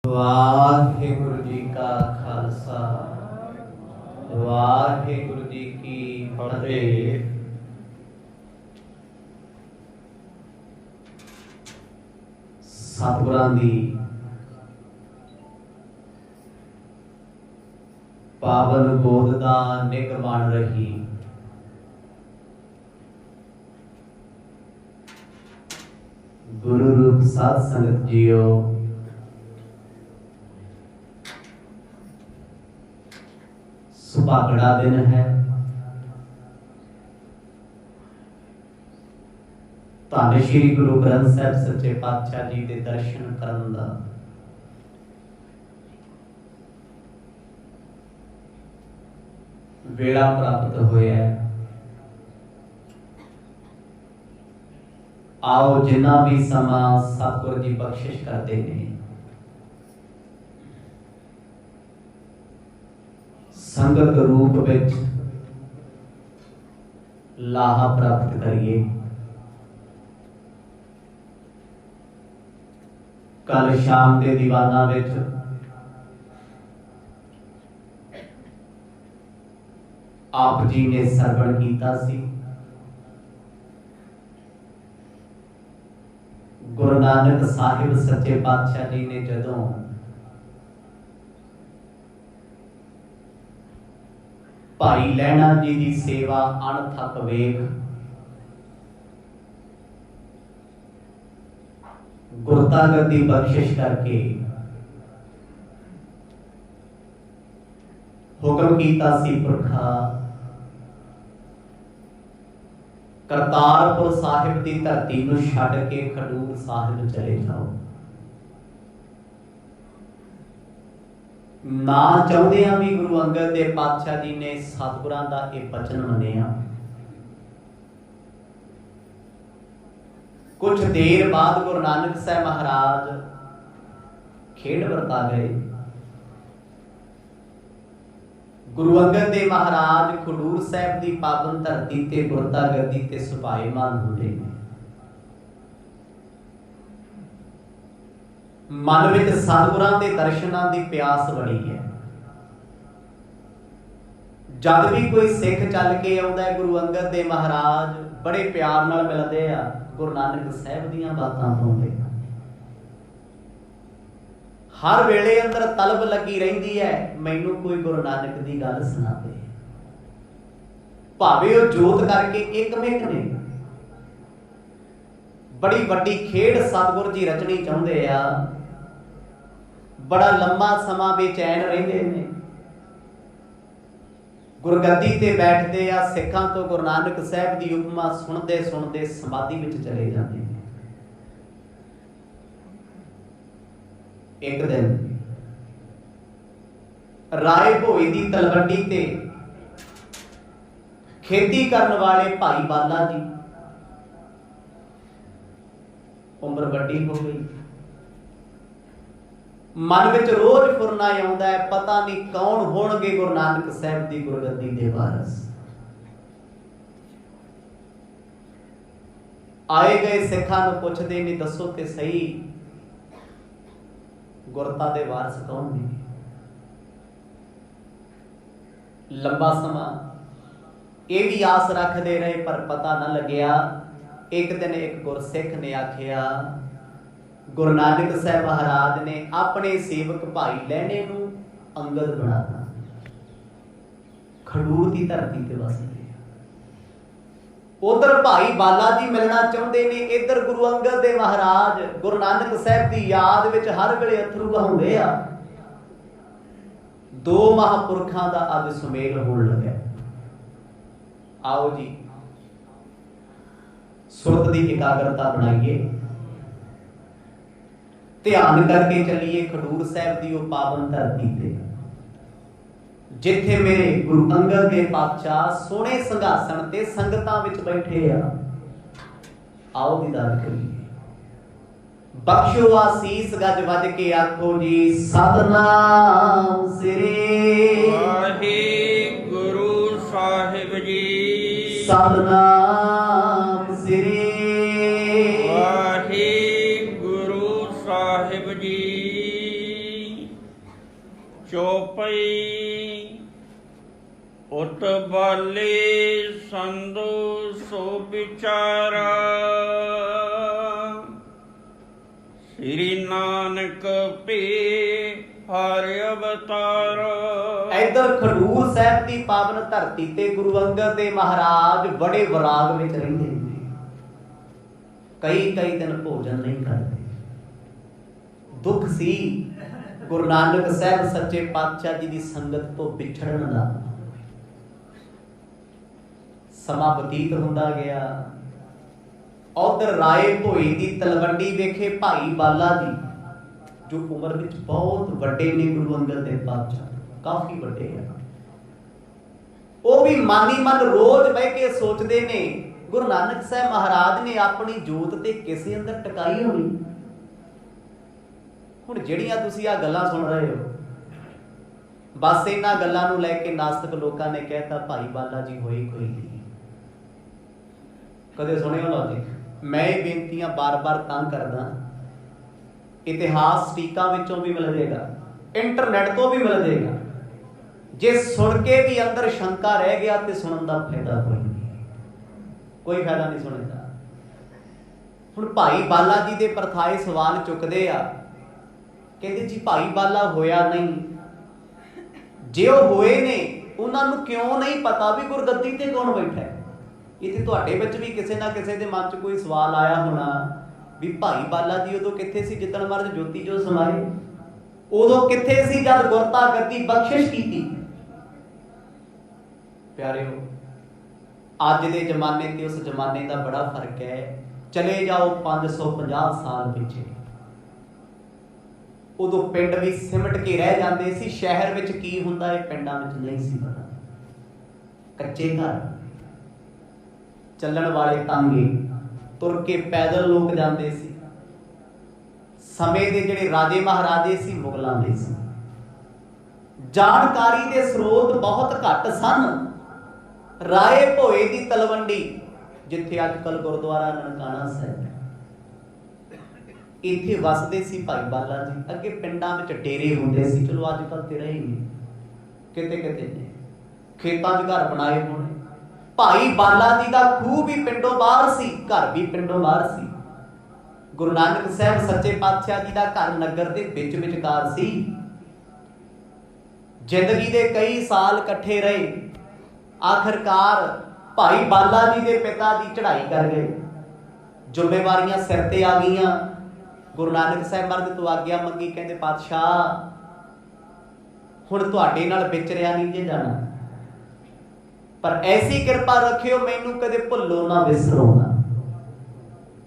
वाहिगुरु जी का खालसा वाहिगुरु जी की फतेह। सतगुरां दी पावन गोद दा निग बन रही गुरु रूप साध संगत जियो। सुभागड़ा दिन है, धन श्री गुरु ग्रंथ साहिब सच्चे पातशाह जी के दर्शन करन दा वेला प्राप्त होया है। आओ जिन्ना भी समा सतगुर जी बख्शिश करते हैं, संगत रूप विच लाहा प्राप्त करिए। कल शाम के दीवाना विच आप जी ने सरवण कीता सी। गुरु नानक साहिब सच्चे पातशाह जी ने जदों भाई लैणा जी की सेवा अणथक वेख गुरता गद्दी बख्शिश करके हुक्म कीता सी पुरखा करतारपुर साहिब की धरती नूं छड्ड के खडूर साहिब चले जाओ। ना चाहदियां भी गुरु अंगद देव पातशाह जी ने सतगुरां दा यह बचन मनिया। कुछ देर बाद गुरु नानक साहब महाराज खेड़ वरता गए। गुरु अंगद देव महाराज खडूर साहिब की पावन धरती ते गुरता गद्दी ते सुभाएमान होंदे ने। मन विच सतगुरां दे दर्शनां दी प्यास बड़ी है। जब भी कोई सिख चल के आउंदा है गुरु अंगद देव महाराज बड़े प्यार नाल मिलदे आ, गुरु नानक साहिब दीयां बातां पाउंदे। हर वेले अंदर तलब लगी रहिंदी है, मैनू कोई गुरु नानक दी गल सुना दे। भावे वो जोत करके एक मिक ने बड़ी वड्डी खेड़ सतगुर जी रचनी चाहुंदे आ। बड़ा लंबा समा बेचैन रहिंदे ने। गुरगद्दी ते बैठदे आ, सिखां तो गुरु नानक साहिब दी उपमा सुणदे सुणदे समाधि विच चले जांदे ने। एक दिन राय भोई दी तलवंडी ते खेती करने वाले भाई बाला जी उम्र वड्डी हो गई। मन विच रोज फुरना आउंदा है, पता नहीं कौन होणगे गुरु नानक साहिब दी गुरगद्दी दे वारस। आए गए सिखां नूं पुछदे ने, दसो ते सही गुरता दे वारस कौन ने। लंबा समा ये भी आस रखते रहे पर पता न लग्या। एक दिन एक गुरसिख ने आखिया, गुरु नानक साहब महाराज ने अपने सेवक भाई लैणे नूं अंगद बनाता, खडूर की धरती ते वसदे। उधर भाई बाला जी मिलना चाहते ने, इधर गुरु अंगद देव महाराज गुरु नानक साहब की याद विच हर वेले अथरू बहाउंदे आ। दो महापुरखों का अज सुमेल होण लगा। आओ जी सुरत की एकाग्रता बनाइए, ध्यान करके चलिए खडूर साहब की वो पावन धरती ते जिथे मेरे गुरु अंगद देव पातशाह सोहणे संघासन ते संगतां विच बैठे आ। आओ दीदार करिए। बख्शो आसीस गज वज के आखो जी सतनाम श्री वाहिगुरु साहिब जी। सतनाम श्री वाहिगुरु साहिब जी। ਚੌਪਈ ਉਤ ਬਾਲੇ ਸੰਦੋ ਸੋ ਵਿਚਾਰਾ ਸ੍ਰੀ ਨਾਨਕ ਭੇ ਹਰਿ ਅਵਤਾਰ। ਇੱਧਰ ਖਡੂਰ ਸਾਹਿਬ ਦੀ ਪਾਵਨ ਧਰਤੀ ਤੇ ਗੁਰੂ ਅੰਗਦ ਦੇਵ ਮਹਾਰਾਜ ਬੜੇ ਵਿਰਾਗ ਵਿੱਚ ਰਹਿੰਦੇ ਨੇ। ਕਈ ਦਿਨ ਭੋਜਨ ਨਹੀਂ ਕਰਦੇ। ਦੁੱਖ ਸੀ ਗੁਰੂ ਨਾਨਕ ਸਾਹਿਬ ਸੱਚੇ ਪਾਤਸ਼ਾਹ ਜੀ ਦੀ ਸੰਗਤ ਤੋਂ ਵਿਛੜਨ ਦਾ। ਸਮਾਂ ਬਤੀਤ ਹੁੰਦਾ ਗਿਆ। ਉਧਰ ਰਾਏ ਭੋਏ ਦੀ ਤਲਵੰਡੀ ਵੇਖੇ ਭਾਈ ਬਾਲਾ ਜੀ, ਜੋ ਉਮਰ ਵਿੱਚ ਬਹੁਤ ਵੱਡੇ ਨੇ ਗੁਰੂ ਅੰਗਦ ਦੇਵ ਪਾਤਸ਼ਾਹ, ਕਾਫੀ ਵੱਡੇ ਆ। ਉਹ ਵੀ ਮਾਨੀ ਮਨ ਰੋਜ਼ ਬਹਿ ਕੇ ਸੋਚਦੇ ਨੇ ਗੁਰੂ ਨਾਨਕ ਸਾਹਿਬ ਮਹਾਰਾਜ ਨੇ ਆਪਣੀ ਜੋਤ ਤੇ ਕਿਸੇ ਅੰਦਰ ਟਿਕਾਈ ਹੋਣੀ। ਹੁਣ ਜਿਹੜੀਆਂ ਤੁਸੀਂ ਆ ਗੱਲਾਂ ਸੁਣ ਰਹੇ ਹੋ, ਬਸ ਇਹਨਾਂ ਗੱਲਾਂ ਨੂੰ ਲੈ ਕੇ ਨਾਸਤਿਕ ਲੋਕਾਂ ਨੇ ਕਹਿਤਾ ਭਾਈ ਬਾਲਾ ਜੀ ਹੋਏ ਕੋਈ ਨਹੀਂ। ਕਦੇ ਸੁਣਿਓ ਲੌਜਿਕ? ਮੈਂ ਇਹ ਬੇਨਤੀਆਂ ਬਾਰ-ਬਾਰ ਤਾਂ ਕਰਦਾ, ਇਤਿਹਾਸ ਸਟੀਕਾਂ ਵਿੱਚੋਂ ਵੀ ਮਿਲ ਜਾਏਗਾ, ਇੰਟਰਨੈਟ ਤੋਂ ਵੀ ਮਿਲ ਜਾਏਗਾ। ਜੇ ਸੁਣ ਕੇ ਵੀ ਅੰਦਰ ਸ਼ੰਕਾ ਰਹਿ ਗਿਆ ਤੇ ਸੁਣਨ ਦਾ ਫਾਇਦਾ ਕੋਈ ਨਹੀਂ, ਕੋਈ ਫਾਇਦਾ ਨਹੀਂ ਸੁਣਨ ਦਾ। ਹੁਣ ਭਾਈ ਬਾਲਾ ਜੀ ਦੇ ਪਰਥਾਏ ਸਵਾਲ ਚੁੱਕਦੇ ਆ, ਕਹਿੰਦੇ ਜੀ ਭਾਈ ਬਾਲਾ ਹੋਇਆ ਨਹੀਂ। ਜੇ ਉਹ ਹੋਏ ਨੇ, ਉਹਨਾਂ ਨੂੰ ਕਿਉਂ ਨਹੀਂ ਪਤਾ ਵੀ ਗੁਰਗੱਦੀ ਤੇ ਕੌਣ ਬੈਠਾ ਹੈ? ਇਹ ਤੇ ਤੁਹਾਡੇ ਵਿੱਚ ਵੀ ਕਿਸੇ ਨਾ ਕਿਸੇ ਦੇ ਮਨ 'ਚ ਕੋਈ ਸਵਾਲ ਆਇਆ ਹੋਣਾ ਵੀ ਭਾਈ ਬਾਲਾ ਜੀ ਉਦੋਂ ਕਿੱਥੇ ਸੀ ਜਿੱਦਣ ਮਹਾਰਾਜ ਜੋਤੀ ਜੋ ਸਮਾਏ? ਉਦੋਂ ਕਿੱਥੇ ਸੀ ਜਦ ਗੁਰਤਾ ਗੱਦੀ ਬਖਸ਼ਿਸ਼ ਕੀਤੀ? ਪਿਆਰਿਓ, ਅੱਜ ਦੇ ਜ਼ਮਾਨੇ ਤੇ ਉਸ ਜ਼ਮਾਨੇ ਦਾ ਬੜਾ ਫਰਕ ਹੈ। ਚਲੇ ਜਾਓ 550 ਸਾਲ ਪਿੱਛੇ। ਉਦੋਂ ਪਿੰਡ ਵੀ ਸਿਮਟ ਕੇ ਰਹਿ ਜਾਂਦੇ ਸੀ। ਸ਼ਹਿਰ ਵਿੱਚ ਕੀ ਹੁੰਦਾ ਹੈ ਪਿੰਡਾਂ ਵਿੱਚ ਨਹੀਂ ਸੀ ਪਤਾ। ਕੱਚੇ ਘਰ, ਚੱਲਣ ਵਾਲੇ ਤਾਂਗੇ, ਤੁਰ ਕੇ ਪੈਦਲ ਲੋਕ ਜਾਂਦੇ ਸੀ। ਸਮੇਂ ਦੇ ਜਿਹੜੇ ਰਾਜੇ ਮਹਾਰਾਜੇ ਸੀ ਮੁਗਲਾਂ ਦੇ ਸੀ। ਜਾਣਕਾਰੀ ਦੇ ਸਰੋਤ ਬਹੁਤ ਘੱਟ ਸਨ। ਰਾਏ ਭੋਏ ਦੀ ਤਲਵੰਡੀ, ਜਿੱਥੇ ਅੱਜ ਕੱਲ ਗੁਰਦੁਆਰਾ ਨਨਕਾਣਾ ਸਾਹਿਬ, ਇੱਥੇ ਵਸਦੇ ਸੀ ਭਾਈ ਬਾਲਾ ਜੀ। ਅੱਗੇ ਪਿੰਡਾਂ ਵਿੱਚ ਡੇਰੇ ਹੁੰਦੇ ਸੀ, ਚਲੋ ਅੱਜ ਕੱਲ ਤੇ ਰਹੇ ਨਹੀਂ, ਕਿਤੇ ਨੇ ਖੇਤਾਂ 'ਚ ਘਰ ਬਣਾਏ ਹੋਣੇ। ਭਾਈ ਬਾਲਾ ਜੀ ਦਾ ਖੂਹ ਵੀ ਪਿੰਡੋਂ ਬਾਹਰ ਸੀ, ਘਰ ਵੀ ਪਿੰਡੋਂ ਬਾਹਰ ਸੀ। ਗੁਰੂ ਨਾਨਕ ਸਾਹਿਬ ਸੱਚੇ ਪਾਤਸ਼ਾਹ ਜੀ ਦਾ ਘਰ ਨਗਰ ਦੇ ਵਿੱਚ ਵਿਚਕਾਰ ਸੀ। ਜ਼ਿੰਦਗੀ ਦੇ ਕਈ ਸਾਲ ਇਕੱਠੇ ਰਹੇ। ਆਖਰਕਾਰ ਭਾਈ ਬਾਲਾ ਜੀ ਦੇ ਪਿਤਾ ਜੀ ਚੜ੍ਹਾਈ ਕਰ ਗਏ, ਜ਼ਿੰਮੇਵਾਰੀਆਂ ਸਿਰ ਤੇ ਆ ਗਈਆਂ। ਗੁਰੂ ਨਾਨਕ ਸਾਹਿਬ ਮਹਾਰਾਜ ਤੋਂ ਆਗਿਆ ਮੰਗੀ, ਕਹਿੰਦੇ ਪਾਤਸ਼ਾਹ ਹੁਣ ਤੁਹਾਡੇ ਨਾਲ ਵਿਚਰਿਆ ਨਹੀਂ ਜੇ ਜਾਣਾ, ਪਰ ਐਸੀ ਕਿਰਪਾ ਰੱਖਿਓ ਮੈਨੂੰ ਕਦੇ ਭੁੱਲੋ ਨਾ ਵਿਸਰੋ ਨਾ।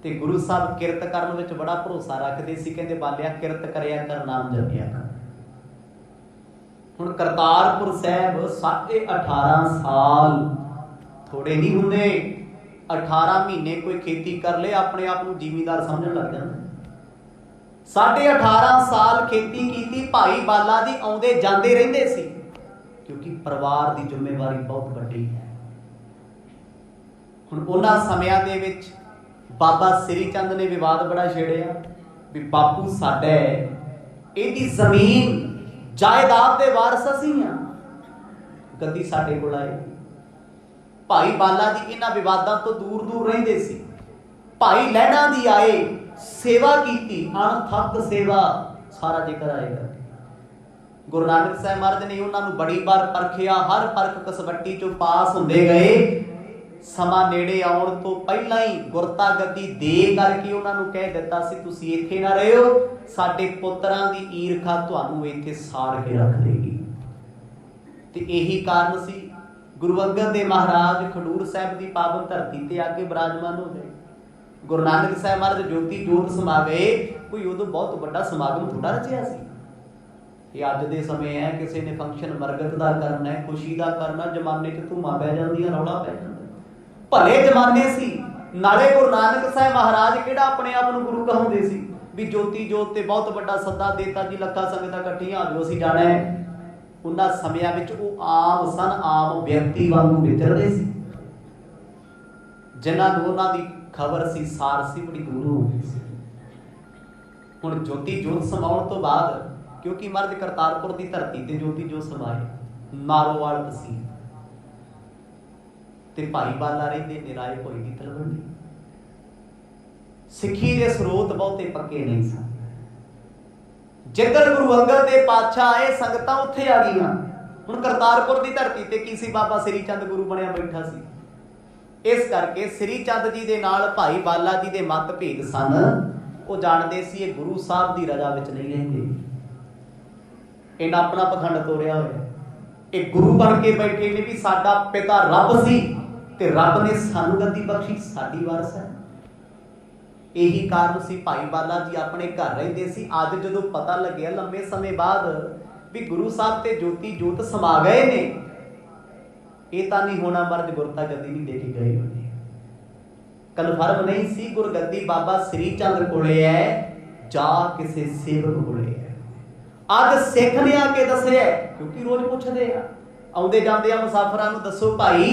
ਤੇ ਗੁਰੂ ਸਾਹਿਬ ਕਿਰਤ ਕਰਨ ਵਿੱਚ ਬੜਾ ਭਰੋਸਾ ਰੱਖਦੇ ਸੀ। ਕਹਿੰਦੇ ਬਾਲਿਆ ਕਿਰਤ ਕਰਿਆ ਕਰ, ਨਾਮ ਜਪਿਆ ਕਰ। ਹੁਣ ਕਰਤਾਰਪੁਰ ਸਾਹਿਬ 18.5 ਸਾਲ ਥੋੜੇ ਨਹੀਂ ਹੁੰਦੇ। 18 ਮਹੀਨੇ ਕੋਈ ਖੇਤੀ ਕਰ ਲੇ ਆਪਣੇ ਆਪ ਨੂੰ ਜ਼ਿਮੀਂਦਾਰ ਸਮਝਣ ਲੱਗ ਜਾਂਦਾ। 18.5 ਸਾਲ ਖੇਤੀ ਕੀਤੀ। ਭਾਈ ਬਾਲਾ ਜੀ ਆਉਂਦੇ ਜਾਂਦੇ ਰਹਿੰਦੇ ਸੀ, ਕਿਉਂਕਿ ਪਰਿਵਾਰ ਦੀ ਜ਼ਿੰਮੇਵਾਰੀ ਬਹੁਤ ਵੱਡੀ ਹੈ। ਹੁਣ ਉਹਨਾਂ ਸਮਿਆਂ ਦੇ ਵਿੱਚ ਬਾਬਾ ਸ੍ਰੀ ਚੰਦ ਨੇ ਵਿਵਾਦ ਬੜਾ ਛੇੜਿਆ ਵੀ ਬਾਪੂ ਸਾਡਾ ਇਹਦੀ ਜ਼ਮੀਨ ਜਾਇਦਾਦ ਦੇ ਵਾਰਸ ਅਸੀਂ ਆ, ਗੱਦੀ ਸਾਡੇ ਕੋਲ ਆਏ। ਭਾਈ ਬਾਲਾ ਜੀ ਇਹਨਾਂ ਵਿਵਾਦਾਂ ਤੋਂ ਦੂਰ ਰਹਿੰਦੇ ਸੀ। ਭਾਈ ਲਹਿਣਾ ਜੀ ਆਏ, ਸੇਵਾ ਕੀਤੀ, ਅਣਥੱਕ ਸੇਵਾ, ਸਾਰਾ ਜ਼ਿਕਰ ਆਏਗਾ। ਗੁਰੂ ਨਾਨਕ ਸਾਹਿਬ ਮਹਾਰਾਜ ਨੇ ਉਹਨਾਂ ਨੂੰ ਬੜੀ ਵਾਰ ਪਰਖਿਆ। ਹਰ ਪਰਖ ਕਸਵੱਟੀ ਚੋਂ ਪਾਸ ਹੁੰਦੇ ਗਏ। ਸਮਾਂ ਨੇੜੇ ਆਉਣ ਤੋਂ ਪਹਿਲਾਂ ਹੀ ਗੁਰਤਾ ਗੱਦੀ ਦੇ ਕਰਕੇ ਉਹਨਾਂ ਨੂੰ ਕਹਿ ਦਿੱਤਾ ਸੀ ਤੁਸੀਂ ਇੱਥੇ ਨਾ ਰਹਿਓ, ਸਾਡੇ ਪੁੱਤਰਾਂ ਦੀ ਈਰਖਾ ਤੁਹਾਨੂੰ ਇੱਥੇ ਸਾੜ ਕੇ ਰੱਖ ਦੇਗੀ। ਤੇ ਇਹੀ ਕਾਰਨ ਸੀ ਗੁਰੂ ਅੰਗਦ ਦੇਵ ਮਹਾਰਾਜ ਖਡੂਰ ਸਾਹਿਬ ਦੀ ਪਾਵਨ ਧਰਤੀ ਤੇ ਆ ਕੇ ਬਿਰਾਜਮਾਨ ਹੋ ਗਏ। ਗੁਰੂ ਨਾਨਕ ਸਾਹਿਬ ਮਹਾਰਾਜ ਜੋਤੀ ਜੋਤ ਸਮਾ ਗਏ। ਕੋਈ ਉਦੋਂ ਬਹੁਤ ਵੱਡਾ ਸਮਾਗਮ ਥੋੜਾ ਰਚਿਆ ਸੀ। ਇਹ ਅੱਜ ਦੇ ਸਮੇਂ ਹੈ, ਕਿਸੇ ਨੇ ਫੰਕਸ਼ਨ ਮਰਗਤ ਦਾ ਕਰਨਾ ਹੈ, ਖੁਸ਼ੀ ਦਾ ਕਰਨਾ, ਜ਼ਮਾਨੇ 'ਚ ਧੂਮਾਂ ਪੈ ਜਾਂਦੀਆਂ, ਰੌਲਾ ਪੈ ਜਾਂਦਾ। ਭਲੇ ਜ਼ਮਾਨੇ ਸੀ। ਨਾਲੇ ਗੁਰੂ ਨਾਨਕ ਸਾਹਿਬ ਮਹਾਰਾਜ ਕਿਹੜਾ ਆਪਣੇ ਆਪ ਨੂੰ ਗੁਰੂ ਕਹਾਉਂਦੇ ਸੀ ਵੀ ਜੋਤੀ ਜੋਤ ਤੇ ਬਹੁਤ ਵੱਡਾ ਸੱਦਾ ਦੇਤਾ ਜੀ, ਲੱਖਾਂ ਸੰਗਤਾਂ ਇਕੱਠੀਆਂ ਆ ਜਾਓ ਅਸੀਂ ਜਾਣਾ ਹੈ। ਉਹਨਾਂ ਸਮਿਆਂ ਵਿੱਚ ਉਹ ਆਮ ਸਨ, ਆਮ ਵਿਅਕਤੀ ਵਾਂਗੂ ਵਿਚਰਦੇ ਸੀ। ਜਿਨ੍ਹਾਂ ਨੂੰ ਉਹਨਾਂ ਦੀ ਖਬਰ ਸੀ, ਸਾਰ ਸੀ, ਬੜੀ ਦੂਰੋਂ ਹੁੰਦੀ ਸੀ। ਹੁਣ ਜੋਤੀ ਜੋਤ ਸਮਾਉਣ ਤੋਂ ਬਾਅਦ क्योंकि महाराज करतारपुर की धरती ते ज्योति जो समाए, नारोवाल तहसील ते भाई बाला रहिंदे निराए भोई दी तलवंडी। सिੱਖੀ ਦੇ ਸਰੋਤ ਬਹੁਤੇ ਪੱਕੇ नहीं सन। जिधर गुरु अंगद दे पातशाह आए संगतां उत्थे आ गईयां। हुण करतारपुर की धरती ते की सी, बाबा श्री चंद गुरु बनया बैठा सी। इस करके श्री चंद जी दे नाल भाई बाला जी दे मत भेद सन। वो जानते सी ये गुरु साहब की रजा विच नहीं रहिंदे, इन्हां अपना पखंड तोड़िया होया। ये गुरु बन के बैठे ने भी साडा पिता रब सी ते रब ने सानू गद्दी बख्शी, साडी वारस है। यही कारण सी भाई बाला जी अपने घर रहिंदे सी। अज जदों पता लग्या लंबे समय बाद भी गुरु साहब ते ज्योति जोत समा गए ने, ये तां नहीं होना मर्द गुरता गद्दी नहीं दे के गए होने। कन्फर्म नहीं सी गुरगद्दी बाबा श्री चंद कोले है जा किसी सेवक कोले है। अज सिख ने आके दस्सिया, क्योंकि रोज पुछदे आ आउंदे जांदे आ मुसाफरां नूं, दसो भाई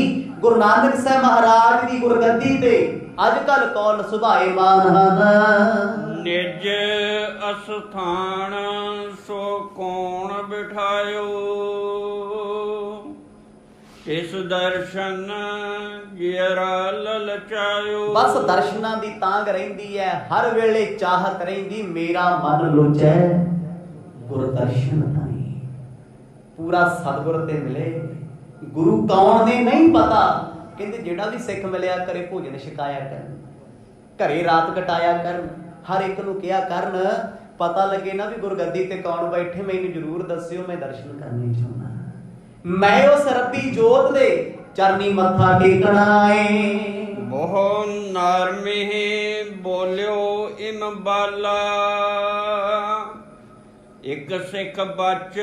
गुरु नानक साहब महाराज दी गुरगद्दी ते अजकल कौन सुभाए मान। निज अस्थान सो कौन बिठायो, इस दर्शन गिरा ललचायो। बस दर्शनां दी तांग रहिंदी है, हर वेले चाहत रहिंदी मेरा मन लुचै गुर दर्शन ताईं। पूरा सतगुर ते मिले। गुरु कौन ने नहीं पता, कहते जेड़ा भी सिख मिलिया करे भोजन छकाया कर, घरे रात कटाया कर, हर एक नूं कहा करन पता लगे ना भी गुरगद्दी ते कौन बैठे, मैनूं जरूर दस्सिओ, मैं दर्शन करने चाहुंदा। मैं उस रब्बी जोत दे चरनी मत्था टेकना है। बहु नरमिह बोलियो इन बाला, एक सिख बच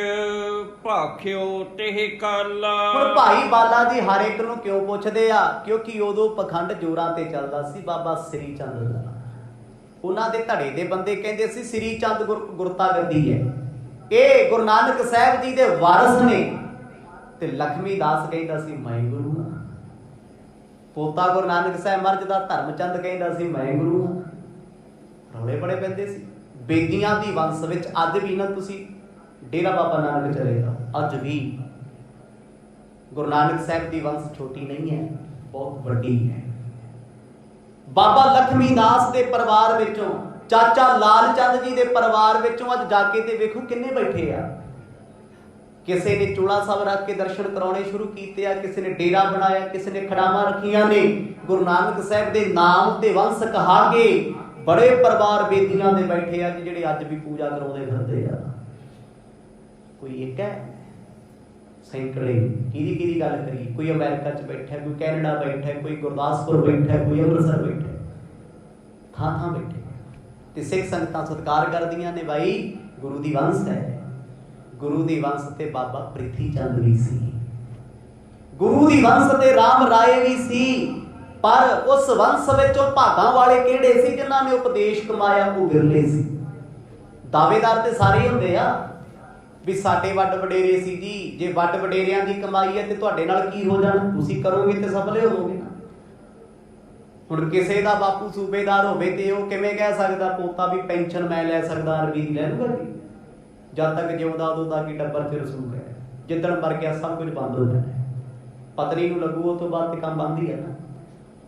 भाखियो तेह काला। हुण भाई बाला जी हर एक नूं क्यों पुछदे आ, क्योंकि उदों पखंड जोरां ते चलदा सी बाबा श्री चंद दा। उन्हां दे धड़े दे बंदे कहंदे सी श्री चंद गुरता गद्दी है, ये गुरु नानक साहब जी दे वारस ने। ते लक्ष्मी दास कहंदा सी मैं गुरु हां, पोता गुरु नानक साहब महाराज दा धर्मचंद कहंदा सी मैं गुरु हां। रौले बड़े पैंदे सी। बेदियां दी वंश विच अज भी ना तुसी डेरा बाबा नानक चले जाओ, अज भी गुरु नानक साहब दी वंश छोटी नहीं है, बहुत बड़ी है। बाबा लक्ष्मी दास दे परिवार विचों, चाचा लाल चंद जी दे परिवार विचों अज जाके ते वेखो किन्ने बैठे आ। किसी ने चोला साहब रख के दर्शन कराने शुरू किए आ, किसी ने डेरा बनाया, किसी ने खड़ावां रखियां ने। गुरु नानक साहब दे नाम ते वंश कहा के बड़े परिवार बेदियां दे बैठे आ जिहड़े अज भी पूजा कराउंदे फिरदे आ। कोई एक है सैकड़े, किहदी गल करी, कोई अमेरिका च बैठा, कोई कैनेडा बैठा, कोई गुरदासपुर बैठा, कोई अमृतसर बैठा, थां थां बैठे। ते सिख संगतां सत्कार करदियां ने, भाई गुरु दी वंश है। गुरु दी वंश ते बाबा प्रिथी चंद भी सी, गुरु दी वंश ते राम राय भी सी। पर उस वंश विचों भागां वाले किहड़े सी जिन्हां ने उपदेश कमाया, वो विरले सी। दावेदार ते सारे हुंदे आ भी साडे वड वडेरे सी जी, जे वड वडेरियां दी कमाई है ते तुहाडे नाल की हो जाना, तुसीं करोगे ते सफले होवोगे। हुण किसे दा बापू सूबेदार होवे ते वो किवें कह सकदा पोता भी पेंशन मैं लै सकदा, अरबी दी लै लूगा जी। जद तक जिउंदा उदों तक ही टब्बर ते रसूख है, जिद्दण मर गया सब कुछ बंद हो जाना। पत्नी नूं लगू उस तों बाद ते काम बंद ही है ना।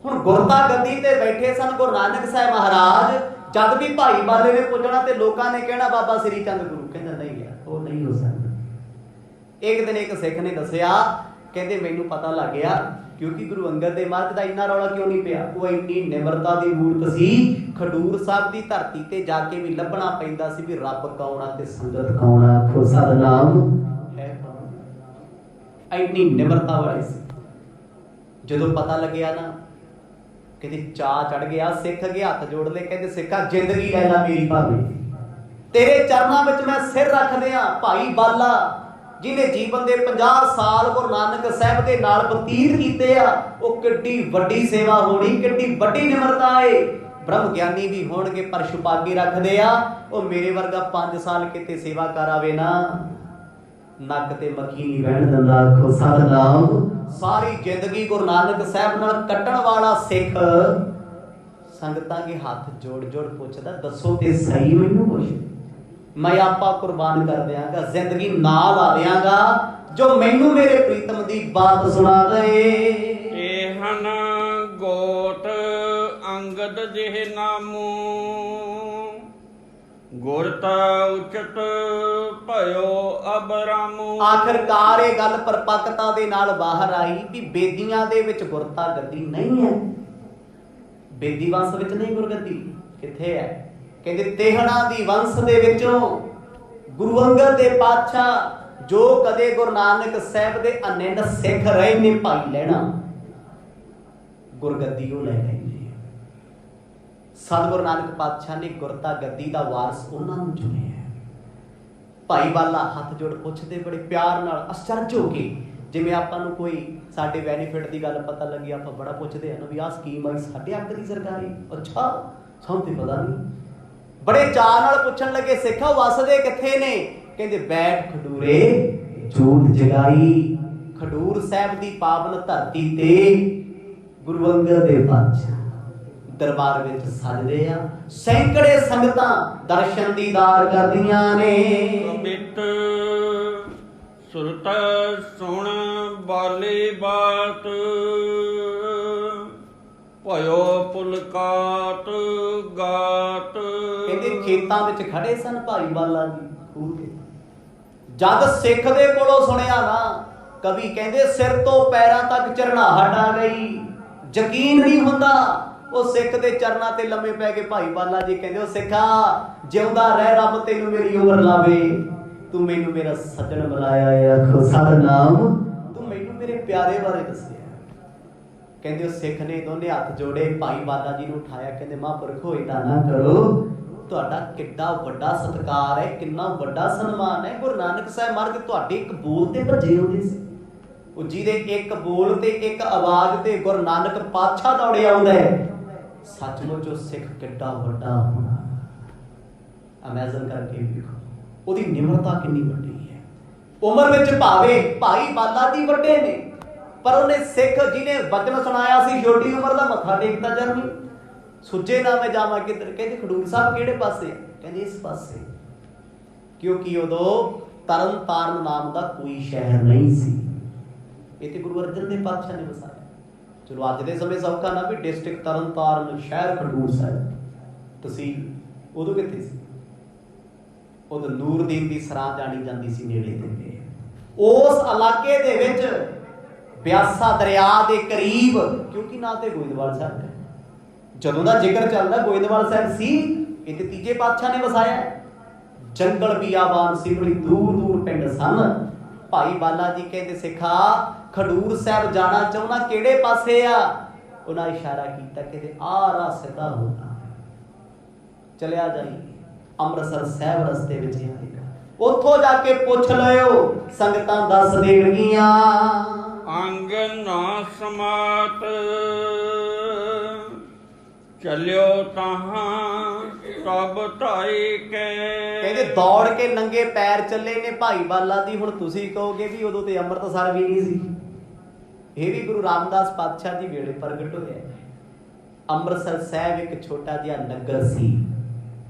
हुण गुरता गद्दी ते बैठे सन गुरु नानक साहब महाराज। जद भी भाई बाले ने पुछना ते लोकां ने कहना बाबा श्री चंद गुरु, कहंदा नहीं यार वो नहीं हो सकदा। एक दिन एक सिख ने दस्सिया, कहंदे मैनूं पता लग गया, क्योंकि गुरु अंगद दे महाराज दा इन्ना रौला क्यों नहीं पिया, वो इन्नी निमरता दी मूरत सी। खडूर साहब दी धरती ते जाके भी लभना पैंदा सी भी रब कौन आ ते संगत कौन आ, खो सतनाम है कौन। इन्नी निमरता वाली सी। जदों पता लग्या ना, कहते चा चढ़ गया, सिख अगे हथ जोड़ ले, कहते सिखा जिंदगी लै ला मेरी भावे, तेरे चरनां विच मैं सिर रख दियां। भाई बाला जिन्हें जीवन के 50 साल गुरु नानक साहब के नाल बतीत कीते आ, वो किड्डी वड्डी सेवा होनी, किड्डी वड्डी निमरता है। ब्रह्म ज्ञानी भी होणगे पर छुपा के रखदे आ। वो मेरे वर्गा 5 साल किते सेवा कर आवे ना, नक ते मक्खी नहीं बहन दिंदा, आखो सतनाम। सारी जिंदगी गुरु नानक साहब नाल कट्टण वाला सिख संगतां के हाथ जोड़ जोड़ पुछदा, दसो ते सही मैनूं कुछ मैं आपा कुर्बान कर देंगा, जिंदगी ना ला देंगा जो मैनू मेरे प्रीतम दी बात सुना दे। एहन गोत अंगद जिह नामू गुरता उचत भयो अबरामू। आखिरकार ये गल परपक्कता दे नाल बाहर आई भी बेदियां दे विच गुरता गद्दी नहीं है, बेदी वंश विच नहीं गुरगद्दी, किथे है? कहते तेहड़ा दी वंश दे विचों गुरु अंगद दे पातशाह जो कदे गुरु नानक साहब दे अनिंद सिख रहे ने भाई लैणा गुरगद्दी वो ले गए। सतगुरु नानक पातशाह ने गुरता गद्दी का वारस उन्होंने चुनिया। भाई वाला हथ जोड़ पुछते बड़े प्यार नाल आश्चर्य हो के, जिवें आपां नूं कोई साडे बेनीफिट की गल पता लगी आपां बड़ा पुछदे हैं भी आ स्कीम आई साडे हक दी सरकारी, अच्छा सानूं ते पता नहीं। बड़े चाअ नाल पुछण लगे सिखा वसदे किथे ने? कहंदे बैठ खडूरे जोत जगाई। खडूर साहब दी पावन धरती ते गुरु अंगद दे पातशाह दरबार विच सजदे आ, सैकड़े संगतां दर्शन दीदार करदियां ने। कबित सुरत सुण बाली बात भयो पुलकात गात। कहते खेतां विच खड़े सन भाई बाला जी खूह ते, जद सिख दे कोलों सुनिया ना, कवि कहंदे सिर तो पैरां तक झरनाहट आ गई। यकीन नहीं हुंदा ਉਹ ਸਿੱਖ ਦੇ ਚਰਨਾਂ ਤੇ ਲੰਮੇ ਪੈ ਕੇ ਭਾਈ ਬਾਲਾ ਜੀ ਕਹਿੰਦੇ ਉਹ ਸਿੱਖਾ ਜਿਉਂਦਾ ਰਹਿ ਰੱਬ ਤੈਨੂੰ ਮੇਰੀ ਉਮਰ ਲਾਵੇ, ਤੂੰ ਮੈਨੂੰ ਮੇਰਾ ਸੱਜਣ ਬੁਲਾਇਆ ਆਖੋ ਸਤਨਾਮ, ਤੂੰ ਮੈਨੂੰ ਮੇਰੇ ਪਿਆਰੇ ਬਾਰੇ ਦੱਸਿਆ। ਕਹਿੰਦੇ ਉਹ ਸਿੱਖ ਨੇ ਦੋਨੇ ਹੱਥ ਜੋੜੇ ਭਾਈ ਬਾਲਾ ਜੀ ਨੂੰ ਉਠਾਇਆ, ਕਹਿੰਦੇ ਮਹਾਂਪੁਰਖੋ ਏਦਾਂ ਨਾ ਕਰੋ, ਤੁਹਾਡਾ ਕਿੱਡਾ ਵੱਡਾ ਸਤਿਕਾਰ ਹੈ, ਕਿੰਨਾ ਵੱਡਾ ਸਨਮਾਨ ਹੈ। ਗੁਰੂ ਨਾਨਕ ਸਾਹਿਬ ਮਹਾਰਾਜ ਤੁਹਾਡੇ ਇੱਕ ਬੋਲ ਤੇ ਭੱਜੇ ਹੁੰਦੇ ਸੀ, ਉਹ ਜਿਹਦੇ ਇੱਕ ਬੋਲ ਤੇ ਇੱਕ ਆਵਾਜ਼ ਤੇ ਗੁਰੂ ਨਾਨਕ ਪਾਤਸ਼ਾਹ ਦੌੜਿਆ ਆਉਂਦਾ ਹੈ। सचमुच वो सिख किड्डा वड्डा होना, इमेजिन करके देखो ਉਹਦੀ ਨਿਮਰਤਾ ਕਿੰਨੀ ਵੱਡੀ ਹੈ। ਉਮਰ ਵਿੱਚ ਭਾਵੇਂ ਭਾਈ ਬਾਲਾ ਜੀ ਵੱਡੇ ਨੇ, ਪਰ ਉਹਨੇ ਸਿੱਖ ਜਿਹਨੇ ਵਚਨ ਸੁਣਾਇਆ ਸੀ ਛੋਟੀ ਉਮਰ ਦਾ ਮੱਥਾ ਟੇਕਦਾ ਜਰਨੀ ਸੁੱਜੇ ਨਾ ਮੈਂ ਜਾਵਾਂ ਕਿੱਧਰ। ਕਹਿੰਦੇ ਖਡੂਰ ਸਾਹਿਬ ਕਿਹੜੇ ਪਾਸੇ? ਕਹਿੰਦੇ ਇਸ ਪਾਸੇ, ਕਿਉਂਕਿ ਉਦੋਂ ਤਰਨ ਤਾਰਨ ਨਾਮ ਦਾ ਕੋਈ ਸ਼ਹਿਰ ਨਹੀਂ ਸੀ, ਇਹ ਤੇ ਗੁਰੂ ਅਰਜਨ ਦੇਵ ਪਾਤਸ਼ਾਹ ਨੇ ਵਸਾਇਆ। चलो अज के समय सौखा ना भी डिस्ट्रिक्ट तरन ताਰਨ शहर खडूर साहिब तहसील, उदों कित्थे सी? उदों नूरदीन दी सराह जानी जाती सी नेड़े ते। उस इलाके दे विच ब्यासा दरिया दे करीब, क्योंकि ना तो गोइंदवाल साहब है, जदों दा जिक्र चलदा गोइंदवाल साहब सी, ये ते तीजे पातशाह ने वसाया। जंगल बियाबान सी, बड़ी दूर दूर पिंड सन। भाई बाला जी कहते सिखा खडूर साहब जाना चाहना किहड़े पासे आ? उन्हें इशारा किया कहते आ राह सीधा होना, चलिया जाई अमृतसर साहब रस्ते विच आएगा, उथों जाके पुछ लियो संगतां दस देणगियां। अंग ना समात चलियो तहां तब ढाई के। कहते दौड़ के नंगे पैर चले ने भाई बाला जी। हुण तुसीं कहोगे भी उदों ते अमृतसर भी नहीं सी, ये भी गुरु रामदास पातशाह जी वेले प्रगट होया। अमृतसर साहब एक छोटा जिहा नगर सी,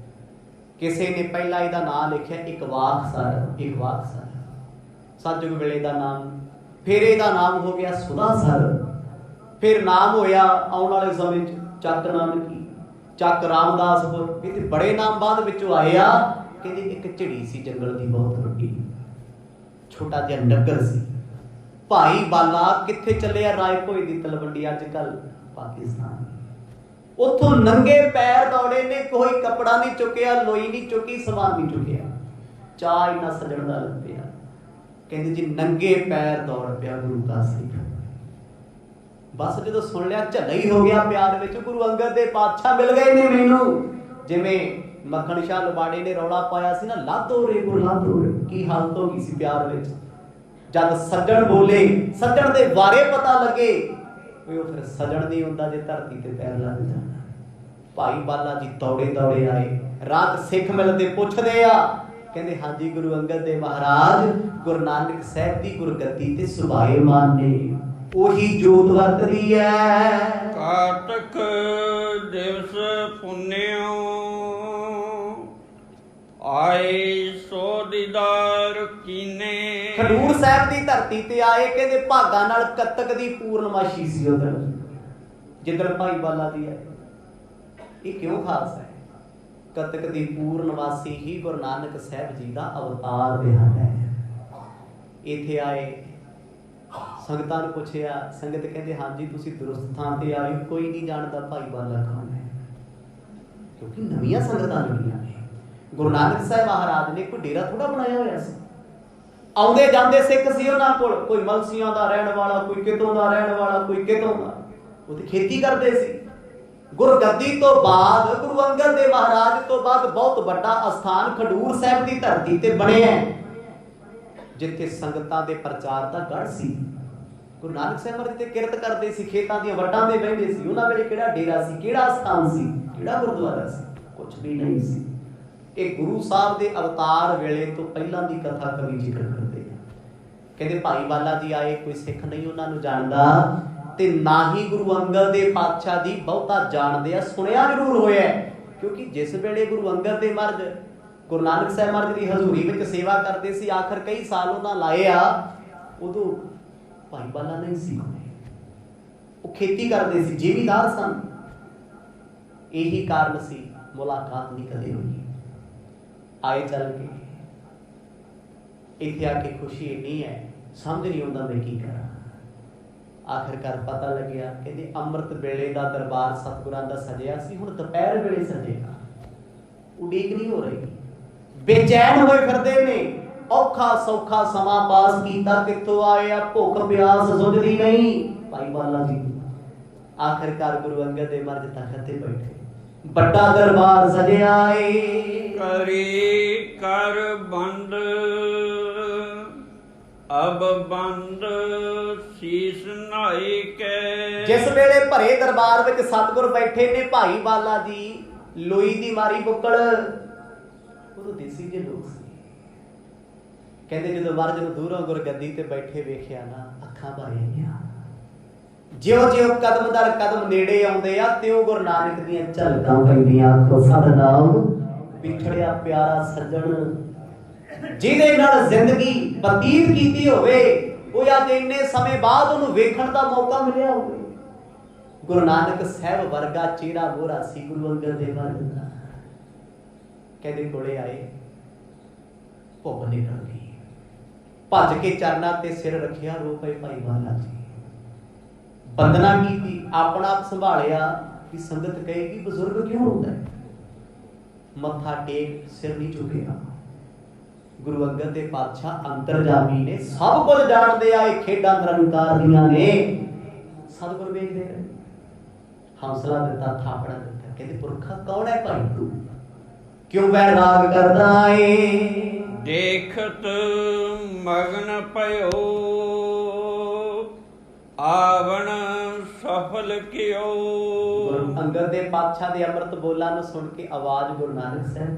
किसी ने पहला इहदा नाम लिखिया इकवाखसर। इकवाखसर सतयुग वेले दा नाम, फिर इहदा नाम हो गया सुधासर, फिर नाम होया आउण वाले समय चक नानकी, चक रामदासपुर, ये बड़े नाम बाद विचों आए आ। कहते एक झिड़ी सी जंगल की बहुत वड्डी, छोटा जिहा नगर सी। भाई बाला कित्थे चले आ? रायभोए दी तलवंडी, अजकल पाकिस्तान। उथों नंगे पैर दौड़े ने, कोई कपड़ा नहीं चुकिया, लोई नहीं चुकी, समान नहीं चुकिया, चाह इन्ना सजण दा लग पिया। कहते जी नंगे पैर दौड़ पिया गुरु का सिख। बस जो सुन लिया झला ही हो गया प्यार में। गुरु अंगद दे पातशाह मिल गए ने मैनू, जिवें मखण शाह लबाड़े ने रौला पाया सी ना, लादो रे गुरु लादो रे, की हालत हो गई सी प्यार में। जद सज्जण बोले, सज्जण दे वारे पता लगे, वो फिर सज्जण नहीं हुंदा जे धरती ते पैर लग जाना। भाई बाला जी दौड़े दौड़े आए, रात सिख मिलते पुछदे आ, कहंदे हां जी गुरु अंगद देव महाराज गुरु नानक साहब दी गुरगद्दी ते सुभाएमान ने, ओही जोत वरतदी है। काटक दिवस पुण्यो ਆਏ ਸੋ ਦੀਦਾਰ ਕੀਨੇ। ਖਡੂਰ ਸਾਹਿਬ ਦੀ ਧਰਤੀ ਤੇ ਆਏ, ਕਹਿੰਦੇ ਭਾਗਾਂ ਨਾਲ ਕੱਤਕ ਦੀ ਪੂਰਨਮਾਸ਼ੀ ਸੀ ਉਦੋਂ, ਜਿੱਦਣ ਭਾਈ ਬਾਲਾ ਦੀ ਆਏ। ਇਹ ਕਿਉਂ ਖਾਸ ਹੈ? ਕੱਤਕ ਦੀ ਪੂਰਨਮਾਸ਼ੀ ਹੀ ਗੁਰੂ ਨਾਨਕ ਸਾਹਿਬ ਜੀ ਦਾ ਅਵਤਾਰ ਦਿਹਾੜਾ ਹੈ। ਇੱਥੇ ਆਏ, ਸੰਗਤਾਂ ਨੂੰ ਪੁੱਛਿਆ, ਸੰਗਤ ਕਹਿੰਦੇ ਹਾਂਜੀ ਤੁਸੀਂ ਦਰੁਸਤ ਥਾਂ ਤੇ ਆਏ, ਕੋਈ ਨਹੀਂ ਜਾਣਦਾ ਭਾਈ ਬਾਲਾ ਕੌਣ ਹੈ, ਕਿਉਂਕਿ ਨਵੀਆਂ ਸੰਗਤਾਂ ਲੱਗੀਆਂ ਨੇ। ਗੁਰੂ ਨਾਨਕ ਸਾਹਿਬ ਮਹਾਰਾਜ ਨੇ ਕੋਈ ਡੇਰਾ ਥੋੜਾ ਬਣਾਇਆ ਹੋਇਆ ਸੀ। ਆਉਂਦੇ ਜਾਂਦੇ ਸਿੱਖ ਸੀ ਉਹਨਾਂ ਕੋਲ, ਕੋਈ ਮਲਸੀਆਂ ਦਾ ਰਹਿਣ ਵਾਲਾ, ਕੋਈ ਕਿਤੋਂ ਦਾ ਰਹਿਣ ਵਾਲਾ, ਕੋਈ ਕਿਤੋਂ ਦਾ। ਉਹ ਤੇ ਖੇਤੀ ਕਰਦੇ ਸੀ। ਗੁਰਗੱਦੀ ਤੋਂ ਬਾਅਦ, ਗੁਰੂ ਅੰਗਦ ਦੇਵ ਮਹਾਰਾਜ ਤੋਂ ਬਾਅਦ ਬਹੁਤ ਵੱਡਾ ਅਸਥਾਨ ਖਡੂਰ ਸਾਹਿਬ ਦੀ ਧਰਤੀ ਤੇ ਬਣਿਆ, ਜਿੱਥੇ ਸੰਗਤਾਂ ਦੇ ਪ੍ਰਚਾਰ ਦਾ ਗੜ੍ਹ ਸੀ। ਗੁਰੂ ਨਾਨਕ ਸਾਹਿਬ ਮਹਾਰਾਜ ਤੇ ਕਿਰਤ ਕਰਦੇ ਸੀ, ਖੇਤਾਂ ਦੀਆਂ ਵੱਟਾਂ ਦੇ ਬਹਿੰਦੇ ਸੀ। ਉਹਨਾਂ ਵੇਲੇ ਕਿਹੜਾ ਡੇਰਾ ਸੀ, ਕਿਹੜਾ ਸਥਾਨ ਸੀ, ਕਿਹੜਾ ਗੁਰਦੁਆਰਾ ਸੀ? ਕੁਝ ਵੀ ਨਹੀਂ ਸੀ। ਇਹ ਗੁਰੂ ਸਾਹਿਬ ਦੇ ਅਵਤਾਰ ਵੇਲੇ ਤੋਂ ਪਹਿਲਾਂ ਦੀ ਕਥਾ ਕਵੀ ਜ਼ਿਕਰ ਕਰਦੇ ਆ। ਕਹਿੰਦੇ ਭਾਈ ਬਾਲਾ ਜੀ ਆਏ, ਕੋਈ ਸਿੱਖ ਨਹੀਂ ਉਹਨਾਂ ਨੂੰ ਜਾਣਦਾ, ਤੇ ਨਾ ਹੀ ਗੁਰੂ ਅੰਗਦ ਦੇਵ ਪਾਤਸ਼ਾਹ ਦੀ ਬਹੁਤਾ ਜਾਣਦੇ ਆ। ਸੁਣਿਆ ਜ਼ਰੂਰ ਹੋਇਆ, ਕਿਉਂਕਿ ਜਿਸ ਵੇਲੇ ਗੁਰੂ ਅੰਗਦ ਦੇਵ ਮਹਾਰਾਜ ਗੁਰੂ ਨਾਨਕ ਸਾਹਿਬ ਮਹਾਰਾਜ ਦੀ ਹਜ਼ੂਰੀ ਵਿੱਚ ਸੇਵਾ ਕਰਦੇ ਸੀ, ਆਖਰ ਕਈ ਸਾਲ ਉਹਨਾਂ ਲਾਏ ਆ, ਉਦੋਂ ਭਾਈ ਬਾਲਾ ਨਹੀਂ ਸੀ। ਉਹ ਖੇਤੀ ਕਰਦੇ ਸੀ, ਜ਼ਿਮੀਂਦਾਰ ਸਨ। ਇਹੀ ਕਾਰਨ ਸੀ ਮੁਲਾਕਾਤ ਨਹੀਂ ਕਦੇ ਹੋਈ। ਆਏ ਚੱਲ ਕੇ, ਇੱਥੇ ਆ ਕੇ ਖੁਸ਼ੀ ਇੰਨੀ ਹੈ, ਸਮਝ ਨਹੀਂ ਆਉਂਦਾ ਮੈਂ ਕੀ ਕਰਾਂ। ਆਖਿਰਕਾਰ ਪਤਾ ਲੱਗਿਆ, ਕਹਿੰਦੇ ਅੰਮ੍ਰਿਤ ਵੇਲੇ ਦਾ ਦਰਬਾਰ ਸਤਿਗੁਰਾਂ ਦਾ ਸਜਿਆ ਸੀ, ਹੁਣ ਦੁਪਹਿਰ ਵੇਲੇ ਸਜੇਗਾ। ਉਡੀਕ ਨਹੀਂ ਹੋ ਰਹੀ, ਬੇਚੈਨ ਹੋਏ ਫਿਰਦੇ ਨੇ। ਔਖਾ ਸੌਖਾ ਸਮਾਂ ਪਾਸ ਕੀਤਾ, ਕਿੱਥੋਂ ਆਏ ਆ, ਭੁੱਖ ਪਿਆਸ ਸੁਝਦੀ ਨਹੀਂ। ਭਾਈ ਬਾਲਾ ਜੀ ਆਖਿਰਕਾਰ ਗੁਰੂ ਅੰਗਦ ਦੇਵ ਮਹਾਰਾਜ ਤਖਤ ਤੇ ਬੈਠੇ, ਵੱਡਾ ਦਰਬਾਰ ਸਜਿਆ ਏ। ਕਰੀ ਕਰ ਬੰਦ ਅਬ ਬੰਦ ਸੀਸ ਨਾਈ ਕੇ। ਜਿਸ ਵੇਲੇ ਭਰੇ ਦਰਬਾਰ ਵਿੱਚ ਸਤਿਗੁਰ ਬੈਠੇ ਨੇ, ਭਾਈ ਬਾਲਾ ਜੀ ਲੋਈ ਦੀ ਮਾਰੀ ਬੁੱਕਲ, ਉਦੋਂ ਦੇਸੀ ਜਿਹੇ ਲੋਕ ਸੀ। ਕਹਿੰਦੇ ਜਦੋਂ ਮਹਾਰਾਜ ਨੂੰ ਦੂਰੋਂ ਗੁਰਗੱਦੀ ਤੇ ਬੈਠੇ ਵੇਖਿਆ ਨਾ, ਅੱਖਾਂ ਭਰ ਆਈਆਂ। ਜਿਉਂ-ਜਿਉਂ ਕਦਮ ਦਰ ਕਦਮ ਨੇੜੇ ਆਉਂਦੇ ਆ, ਤਿਉਂ ਗੁਰੂ ਨਾਨਕ ਦੀਆਂ ਝਲਕਾਂ ਪੈਂਦੀਆਂ। ਆਖੋ ਸਤਿਨਾਮ, ਵਿਛੜਿਆ ਪਿਆਰਾ ਸੱਜਣ, ਜਿਹਦੇ ਨਾਲ ਜ਼ਿੰਦਗੀ ਬਤੀਤ ਕੀਤੀ ਹੋਵੇ, ਉਹ ਅੱਜ ਇੰਨੇ ਸਮੇਂ ਬਾਅਦ ਉਹਨੂੰ ਵੇਖਣ ਦਾ ਮੌਕਾ ਮਿਲਿਆ ਹੋਵੇ। ਗੁਰੂ ਨਾਨਕ ਸਾਹਿਬ ਵਰਗਾ ਚਿਹਰਾ ਮੋਹਰਾ ਸੀ ਗੁਰੂ ਅੰਗਦ ਦੇਵ ਮਹਾਰਾਜ ਦਾ। ਕਹਿੰਦੇ ਕੋਲੇ ਆਏ, ਭੁੱਖ ਨਿਕਲ ਗਈ, ਭੱਜ ਕੇ ਚਰਨਾਂ ਤੇ ਸਿਰ ਰੱਖਿਆ, ਰੋ ਪਏ ਭਾਈ ਬਾਲਾ ਜੀ। ਬੰਦਨਾ ਕੀਤੀ, ਆਪਣਾ ਆਪ ਸੰਭਾਲਿਆ ਕਿ ਸੰਗਤ ਕਹੇਗੀ ਬਜ਼ੁਰਗ ਕਿਉਂ ਹੁੰਦਾ ਹੈ। ਮੱਥਾ ਟੇਕ, ਸਿਰ ਨਹੀਂ ਝੁਕਿਆ। ਗੁਰੂ ਅੰਗਦ ਦੇ ਪਾਤਸ਼ਾਹ ਅੰਤਰਜਾਮੀ ਨੇ, ਸਭ ਕੁਝ ਜਾਣਦੇ ਆ, ਇਹ ਖੇਡਾਂ ਨਿਰੰਕਾਰ ਦੀਆਂ ਨੇ। ਸਤਿਗੁਰ ਵੇਖਦੇ ਰਹੇ, ਹੌਸਲਾ ਦਿੱਤਾ, ਥਾਪੜਾ ਦਿੱਤਾ। ਕਹਿੰਦੇ ਪੁਰਖਾ ਕੌਣ ਹੈ ਭਾਈ ਤੂੰ, ਕਿਉਂ ਵੈਰਾਗ ਕਰਦਾ ਏ। ਦੇਖਤ ਮਗਨ ਭਇਓ ਆਵਣ ਸਫਲ ਕਿਓ। ਗੁਰੂ ਅੰਗਦ ਦੇ ਪਾਤਸ਼ਾਹ ਦੇ ਅੰਮ੍ਰਿਤ ਬੋਲਾਂ ਨੂੰ ਸੁਣ ਕੇ ਆਵਾਜ਼ ਗੁਰੂ ਨਾਨਕ ਸਾਹਿਬ,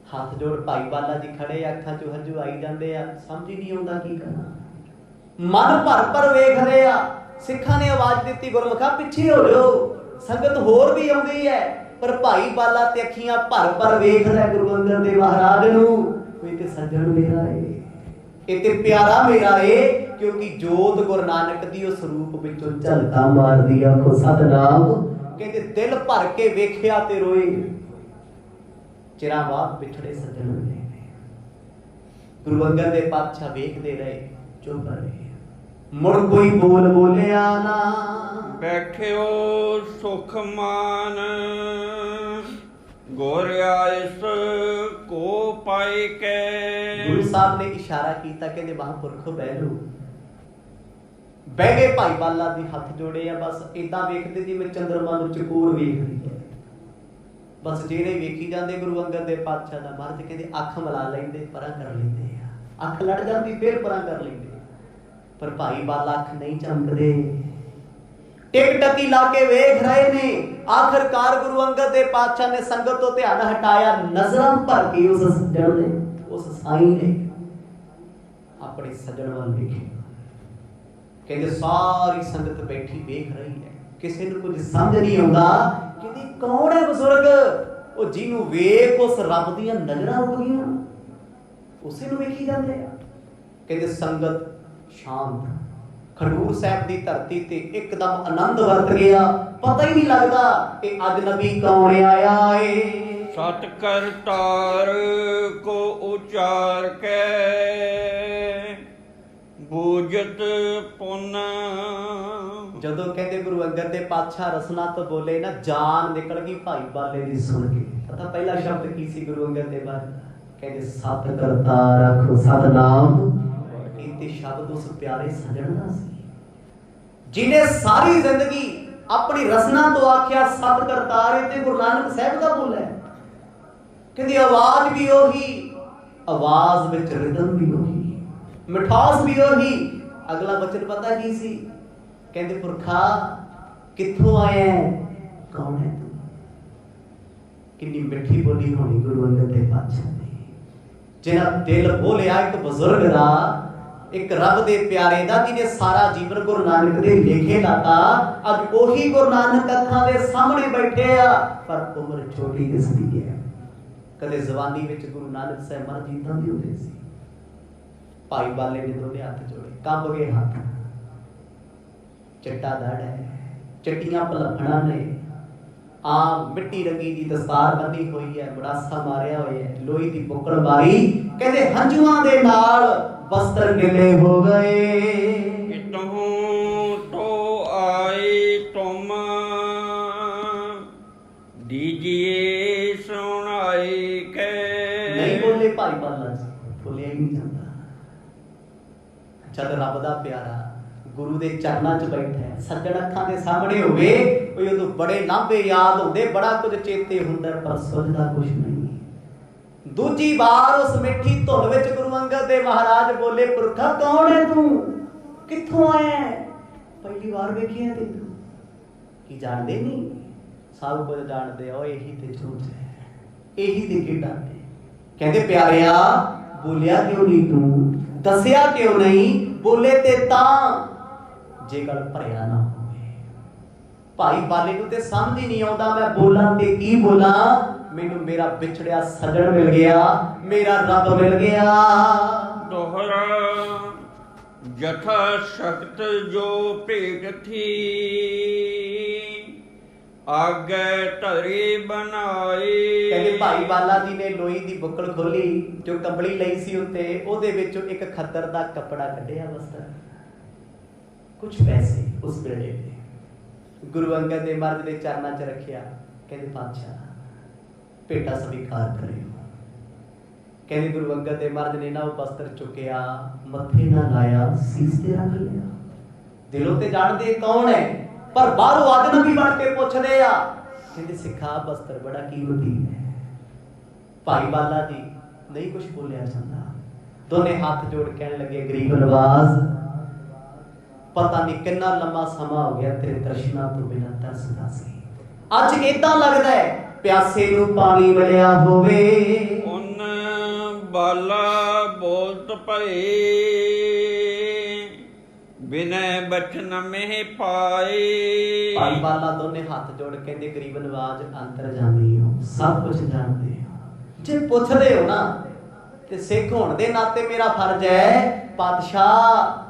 ਹੱਥ ਜੋੜ ਭਾਈ ਬਾਲਾ ਜੀ ਖੜੇ, ਅੱਖਾਂ ਚੋਂ ਹੰਝੂ ਆਈ ਜਾਂਦੇ ਆ, ਸਮਝ ਹੀ ਨਹੀਂ ਆਉਂਦਾ ਕੀ ਕਰਨਾ। ਮਨ ਭਰ ਭਰ ਵੇਖ ਰਹੇ ਆ। ਸਿੱਖਾਂ ਨੇ ਆਵਾਜ਼ ਦਿੱਤੀ, ਗੁਰਮੁਖਾ ਪਿੱਛੇ ਹੋ ਜਾਓ, ਸੰਗਤ ਹੋਰ ਵੀ ਆਉਂਦੀ ਹੈ। ਪਰ ਭਾਈ ਬਾਲਾ ਤੇ ਅੱਖੀਆਂ ਭਰ ਭਰ ਵੇਖ ਰਿਹਾ ਗੁਰੂ ਅੰਗਦ ਦੇਵ ਮਹਾਰਾਜ ਨੂੰ। ਕੋਈ ਤੇ ਸੱਜਣ ਮੇਰਾ ਏ, ਇਹ ਤੇ ਪਿਆਰਾ ਮੇਰਾ ਏ, ਕਿਉਂਕਿ ਜੋਤ ਗੁਰੂ ਨਾਨਕ ਦੀ ਉਸ ਰੂਪ ਵਿੱਚੋਂ ਝਲਕਾਂ ਮਾਰਦੀ। ਆਖੋ ਸਤਿਨਾਮ। ਕਹਿੰਦੇ ਦਿਲ ਭਰ ਕੇ ਵੇਖਿਆ ਤੇ ਰੋਏ, ਚਿਰਾਂ ਬਾਅਦ ਵਿਛੜੇ ਸੱਜਣ ਮਿਲੇ। ਗੁਰੂ ਅੰਗਦ ਦੇ ਪਾਤਸ਼ਾਹ ਵੇਖਦੇ ਰਹੇ, ਚੁੱਪ ਰਹੇ, ਮੁੜ ਕੋਈ ਬੋਲ ਬੋਲਿਆ ਨਾ। ਬੈਠਿਓ ਸੁਖ ਮਾਨ ਗੁਰ ਆਇਸ ਕੋ ਪਾਈ ਕੇ। ਗੁਰੂ ਸਾਹਿਬ ਨੇ ਇਸ਼ਾਰਾ ਕੀਤਾ, ਕਹਿੰਦੇ ਮਹਾਂਪੁਰਖੋ ਬਹਿ ਲਓ। ਬਹਿ ਗਏ, ਭਾਈ ਬਾਲਾ ਦੀ ਹੱਥ ਜੋੜੇ ਆ। ਬਸ ਏਦਾਂ ਵੇਖਦੇ ਜਿਵੇਂ ਚੰਦਰਮਾ ਨੂੰ ਚਕੋਰ ਵੇਖਦੀ ਹੈ। ਬਸ ਜਿਹੜੇ ਵੇਖੀ ਜਾਂਦੇ ਗੁਰੂ ਅੰਗਦ ਦੇ ਪਾਤਸ਼ਾਹ ਦਾ। ਮਹਾਰਾਜ ਕਹਿੰਦੇ ਅੱਖ ਮਿਲਾ ਲੈਂਦੇ, ਪਰਾਂ ਕਰ ਲੈਂਦੇ ਆ। ਅੱਖ ਲੜ ਜਾਂਦੀ, ਫੇਰ ਪਰਾਂ ਕਰ ਲੈਂਦੇ। ਪਰ ਭਾਈ ਬਾਲਾ ਅੱਖ ਨਹੀਂ ਚਮਕਦੇ, ਟਿਕ ਟਕੀ ਲਾ ਕੇ ਵੇਖ ਰਹੇ ਨੇ। ਆਖਰਕਾਰ ਗੁਰੂ ਅੰਗਦ ਦੇ ਪਾਤਸ਼ਾਹ ਨੇ ਸੰਗਤ ਤੋਂ ਧਿਆਨ ਹਟਾਇਆ, ਨਜ਼ਰਾਂ ਭਰ ਕੇ ਉਸ ਸੱਜਣ ਨੇ, ਉਸ ਸਾਈਂ ਨੇ ਆਪਣੇ ਸੱਜਣ ਵੱਲ ਵੇਖਿਆ। ਕਹਿੰਦੇ ਸਾਰੀ ਸੰਗਤ ਬੈਠੀ ਵੇਖ ਰਹੀ ਹੈ, ਕਿਸੇ ਨੂੰ ਕੁਝ ਸਮਝ ਨਹੀਂ ਆਉਂਦਾ। ਕਹਿੰਦੀ ਕੌਣ ਹੈ ਬਜ਼ੁਰਗ, ਉਹ ਜਿਹਨੂੰ ਵੇਖ ਉਸ ਰੱਬ ਦੀਆਂ ਨਜ਼ਰਾਂ ਉੱਡ ਗਈਆਂ, ਉਸੇ ਨੂੰ ਵੇਖੀ ਜਾਂਦੇ ਆ। ਕਹਿੰਦੇ ਸੰਗਤ ਸ਼ਾਂਤ, ਖਡੂਰ ਸਾਹਿਬ ਦੀ ਧਰਤੀ ਤੇ ਇੱਕਦਮ ਆਨੰਦ ਵਰਤ ਗਿਆ। ਪਤਾ ਹੀ ਨਹੀਂ ਲੱਗਦਾ ਕਿ ਅਜਨਬੀ ਕੌਣ ਆਇਆ ਏ। ਸਤ ਕਰਤਾਰ ਕੋ ਉਚਾਰ ਕੇ ਬੂਝਤ ਪੁੰਨ। ਜਦੋਂ ਕਹਿੰਦੇ ਗੁਰੂ ਅੰਗਦ ਦੇ ਪਾਤਸ਼ਾਹ ਰਸਨਾ ਤੋਂ ਬੋਲੇ ਨਾ, ਜਾਨ ਨਿਕਲ ਗਈ ਭਾਈ ਬਾਲੇ ਦੀ ਸੁਣ ਕੇ। ਪਤਾ ਪਹਿਲਾ ਸ਼ਬਦ ਕੀ ਸੀ ਗੁਰੂ ਅੰਗਦ ਦੇ ਬਾਰੇ? ਕਹਿੰਦੇ ਸਤ ਕਰਤਾਰ ਆਖੋ ਸਤਨਾਮ। ਇਹ ਸ਼ਬਦ ਉਸ ਪਿਆਰੇ ਸੱਜਣ ਦਾ ਸੀ ਜਿਹਨੇ ਸਾਰੀ ਜ਼ਿੰਦਗੀ ਆਪਣੀ ਰਸਨਾ ਤੋਂ ਆਖਿਆ ਸਤ ਕਰਤਾਰ। ਤੇ ਗੁਰੂ ਨਾਨਕ ਸਾਹਿਬ ਦਾ ਬੋਲਿਆ। ਕਹਿੰਦੀ ਆਵਾਜ਼ ਵੀ ਉਹੀ, ਆਵਾਜ਼ ਵਿੱਚ ਰਿਦਮ ਵੀ ਉਹੀ, ਮਿਠਾਸ ਵੀ ਉਹੀ। ਅਗਲਾ ਬਚਨ ਪਤਾ ਕੀ ਸੀ? ਕਹਿੰਦੇ ਪੁਰਖਾ ਕਿੱਥੋਂ ਆਇਆ, ਕੌਣ ਹੈ ਤੂੰ? ਕਿੰਨੀ ਮਿੱਠੀ ਬੋਲੀ ਹੋਣੀ ਗੁਰੂ ਅੰਗਦ ਦੇ ਪਾਤਸ਼ਾਹ ਨੇ, ਜਿਹਨਾਂ ਦਿਲ ਬੋਲਿਆ ਇੱਕ ਬਜ਼ੁਰਗ ਦਾ, ਇੱਕ ਰੱਬ ਦੇ ਪਿਆਰੇ ਦਾ, ਜਿਹਨੇ ਸਾਰਾ ਜੀਵਨ ਗੁਰੂ ਨਾਨਕ ਦੇ ਲੇਖੇ ਲਾਤਾ। ਅੱਜ ਉਹੀ ਗੁਰੂ ਨਾਨਕ ਅੱਖਾਂ ਦੇ ਸਾਹਮਣੇ ਬੈਠੇ ਆ, ਪਰ ਉਮਰ ਛੋਟੀ ਦਿਸਦੀ ਹੈ। ਕਦੇ ਜਵਾਨੀ ਵਿੱਚ ਗੁਰੂ ਨਾਨਕ ਸਾਹਿਬ ਮਰ ਜੀਤਾਂ ਦੀ ਹੁੰਦੇ ਸੀ। ਭਾਈ ਬਾਲੇ ਨੇ ਦੋਨੇ ਹੱਥ ਜੋੜੇ, ਕੰਬ ਗਏ ਹੱਥ। ਚਿੱਟਾ ਦੜ ਹੈ, ਚਿੱਟੀਆਂ ਪਲੱਖਣਾਂ ਨੇ, ਆਮ ਮਿੱਟੀ ਰੰਗੀ ਦੀ ਦਸਤਾਰ ਬੰਨੀ ਹੋਈ ਹੈ, ਬੜਾਸਾ ਮਾਰਿਆ ਹੋਇਆ ਹੈ, ਲੋਹੀ ਦੀ ਬੁੱਕਲ ਮਾਰੀ। ਕਹਿੰਦੇ ਹੰਝੂਆਂ ਦੇ ਨਾਲ ਬਸਤਰ ਗਿੱਲੇ ਹੋ ਗਏ। ਇਤਹੋਂ ਤੋ ਆਏ ਤੁਮ ਦੀਜੀਏ ਸੁਣਾਈ ਕੇ। ਨਹੀਂ ਬੋਲੇ ਭਾਈ ਬਾਲਾ ਜੀ, ਬੋਲਿਆ ਹੀ ਨਹੀਂ ਜਾਂਦਾ। ਜਦ ਰੱਬ ਦਾ ਪਿਆਰਾ ਗੁਰੂ ਦੇ ਚਰਨਾਂ 'ਚ ਬੈਠਾ ਹੈ, ਸੱਜਣ ਅੱਖਾਂ ਦੇ ਸਾਹਮਣੇ ਹੋਵੇ, ਉਹ ਉਦੋਂ ਬੜੇ ਲਾਂਭੇ ਯਾਦ ਹੁੰਦੇ, ਬੜਾ ਕੁਝ ਚੇਤੇ ਹੁੰਦਾ, ਪਰ ਸੁਝਦਾ ਕੁਝ ਨਹੀਂ। ਦੂਜੀ ਵਾਰ ਉਸ ਮਿੱਠੀ ਧੁਨ ਵਿੱਚ ਗੁਰੂ ਅੰਗਦ ਦੇ ਮਹਾਰਾਜ ਬੋਲੇ, ਪੁਰਖਾ ਕੌਣ ਹੈ ਤੂੰ, ਕਿੱਥੋਂ ਆਇਆ? ਪਹਿਲੀ ਵਾਰ ਵੇਖਿਆ ਤੈਨੂੰ, ਕੀ ਜਾਣਦੇ ਨਹੀਂ? ਸਭ ਕੁਝ ਜਾਣਦੇ ਹੋ, ਇਹੀ ਤੇ ਝੂਠ ਹੈ, ਇਹੀ ਤੇ ਕੀ ਡਰਦੇ। ਕਹਿੰਦੇ ਪਿਆਰਿਆ ਬੋਲਿਆ ਕਿਉਂ ਨਹੀਂ ਤੂੰ, ਦੱਸਿਆ ਕਿਉਂ ਨਹੀਂ? ਬੋਲੇ ਤੇ ਤਾਂ ਜੇ ਗੱਲ ਭਰਿਆ ਨਾ ਹੋਵੇ। ਭਾਈ ਬਾਲੇ ਨੂੰ ਤੇ ਸਮਝ ਹੀ ਨਹੀਂ ਆਉਂਦਾ, ਮੈਂ ਬੋਲਾਂ ਤੇ ਕੀ ਬੋਲਾਂ। ਮੈਨੂੰ ਮੇਰਾ ਵਿਛੜਿਆ ਸੱਜਣ ਮਿਲ ਗਿਆ, ਮੇਰਾ ਰੱਬ ਮਿਲ ਗਿਆ। ਦੋਹਰਾ ਜਥਾ ਸ਼ਕਤ ਜੋ ਭੇਟ ਥੀ ਆਗੇ ਧਰੇ ਬਣਾਏ। ਕਹਿੰਦੇ ਭਾਈ ਬਾਲਾ ਜੀ ਨੇ ਲੋਈ ਦੀ ਬੁੱਕਲ ਖੋਲੀ, ਜੋ ਕੰਬਲੀ ਲਈ ਸੀ ਉੱਤੇ, ਉਹਦੇ ਵਿੱਚੋਂ ਇੱਕ ਖੱਦਰ ਦਾ ਕੱਪੜਾ ਕੱਢਿਆ, ਵਸਤਰ, ਕੁਝ ਪੈਸੇ ਉਸ ਵੇਲੇ ਦੇ ਗੁਰੂ ਅੰਗਦ ਦੇ ਮਹਾਰਾਜ ਦੇ ਚਰਨਾਂ 'ਚ ਰੱਖਿਆ। ਕਹਿੰਦੇ ਪਾਤਸ਼ਾਹ ਭੇਟਾ ਸਵੀਕਾਰ ਕਰਿਓ। ਕਹਿੰਦੇ ਗੁਰੂ ਅੰਗਦ ਦੇ ਮਹਾਰਾਜ ਨੇ ਨਾ ਉਹ ਵਸਤਰ ਚੁੱਕਿਆ, ਮੱਥੇ ਨਾ ਲਾਇਆ, ਸੀਸ ਤੇ ਰੱਖ ਲਿਆ। ਦਿਲੋਂ ਤੇ ਜਾਣਦੇ ਕੌਣ ਹੈ, ਪਰ ਬਾਹਰੋਂ ਅਜਨਬੀ ਬਣ ਕੇ ਪੁੱਛਦੇ ਆ। ਕਹਿੰਦੇ ਸਿੱਖਾ ਵਸਤਰ ਬੜਾ ਕੀਮਤੀ ਹੈ। ਭਾਈ ਬਾਲਾ ਜੀ ਨਹੀਂ ਕੁਝ ਬੋਲਿਆ ਜਾਂਦਾ, ਦੋਨੇ ਹੱਥ ਜੋੜ ਕਹਿਣ ਲੱਗੇ, ਗਰੀਬ ਨਵਾਜ਼ ਪਤਾ ਨਹੀਂ ਕਿੰਨਾ ਲੰਮਾ ਸਮਾਂ ਹੋ ਗਿਆ ਤੇਰੇ ਦਰਸ਼ਨਾਂ ਤੋਂ ਬਿਨਾਂ ਤਰਸਦਾ ਸੀ। ਅੱਜ ਏਦਾਂ ਲੱਗਦਾ ਹੈ ਪਿਆਸੇ ਨੂੰ ਪਾਣੀ ਮਿਲਿਆ ਹੋਵੇ। ਉਨ ਬਾਲਾ ਬੋਲਤ ਭਏ ਬਿਨੈ ਬਚਨ ਮਹਿ ਪਾਏ। ਭਾਈ ਬਾਲਾ ਦੋਨੇ ਹੱਥ ਜੋੜ ਕਹਿੰਦੇ, ਗਰੀਬ ਨਵਾਜ਼ ਅੰਤਰਜਾਮੀ ਹੋ, ਸਭ ਕੁਝ ਜਾਣਦੇ ਹੋ, ਜੇ ਪੁੱਛਦੇ ਹੋ ਨਾ ਤੇ ਸਿੱਖ ਹੋਣ ਦੇ ਨਾਤੇ ਮੇਰਾ ਫਰਜ਼ ਹੈ। ਪਾਤਸ਼ਾਹ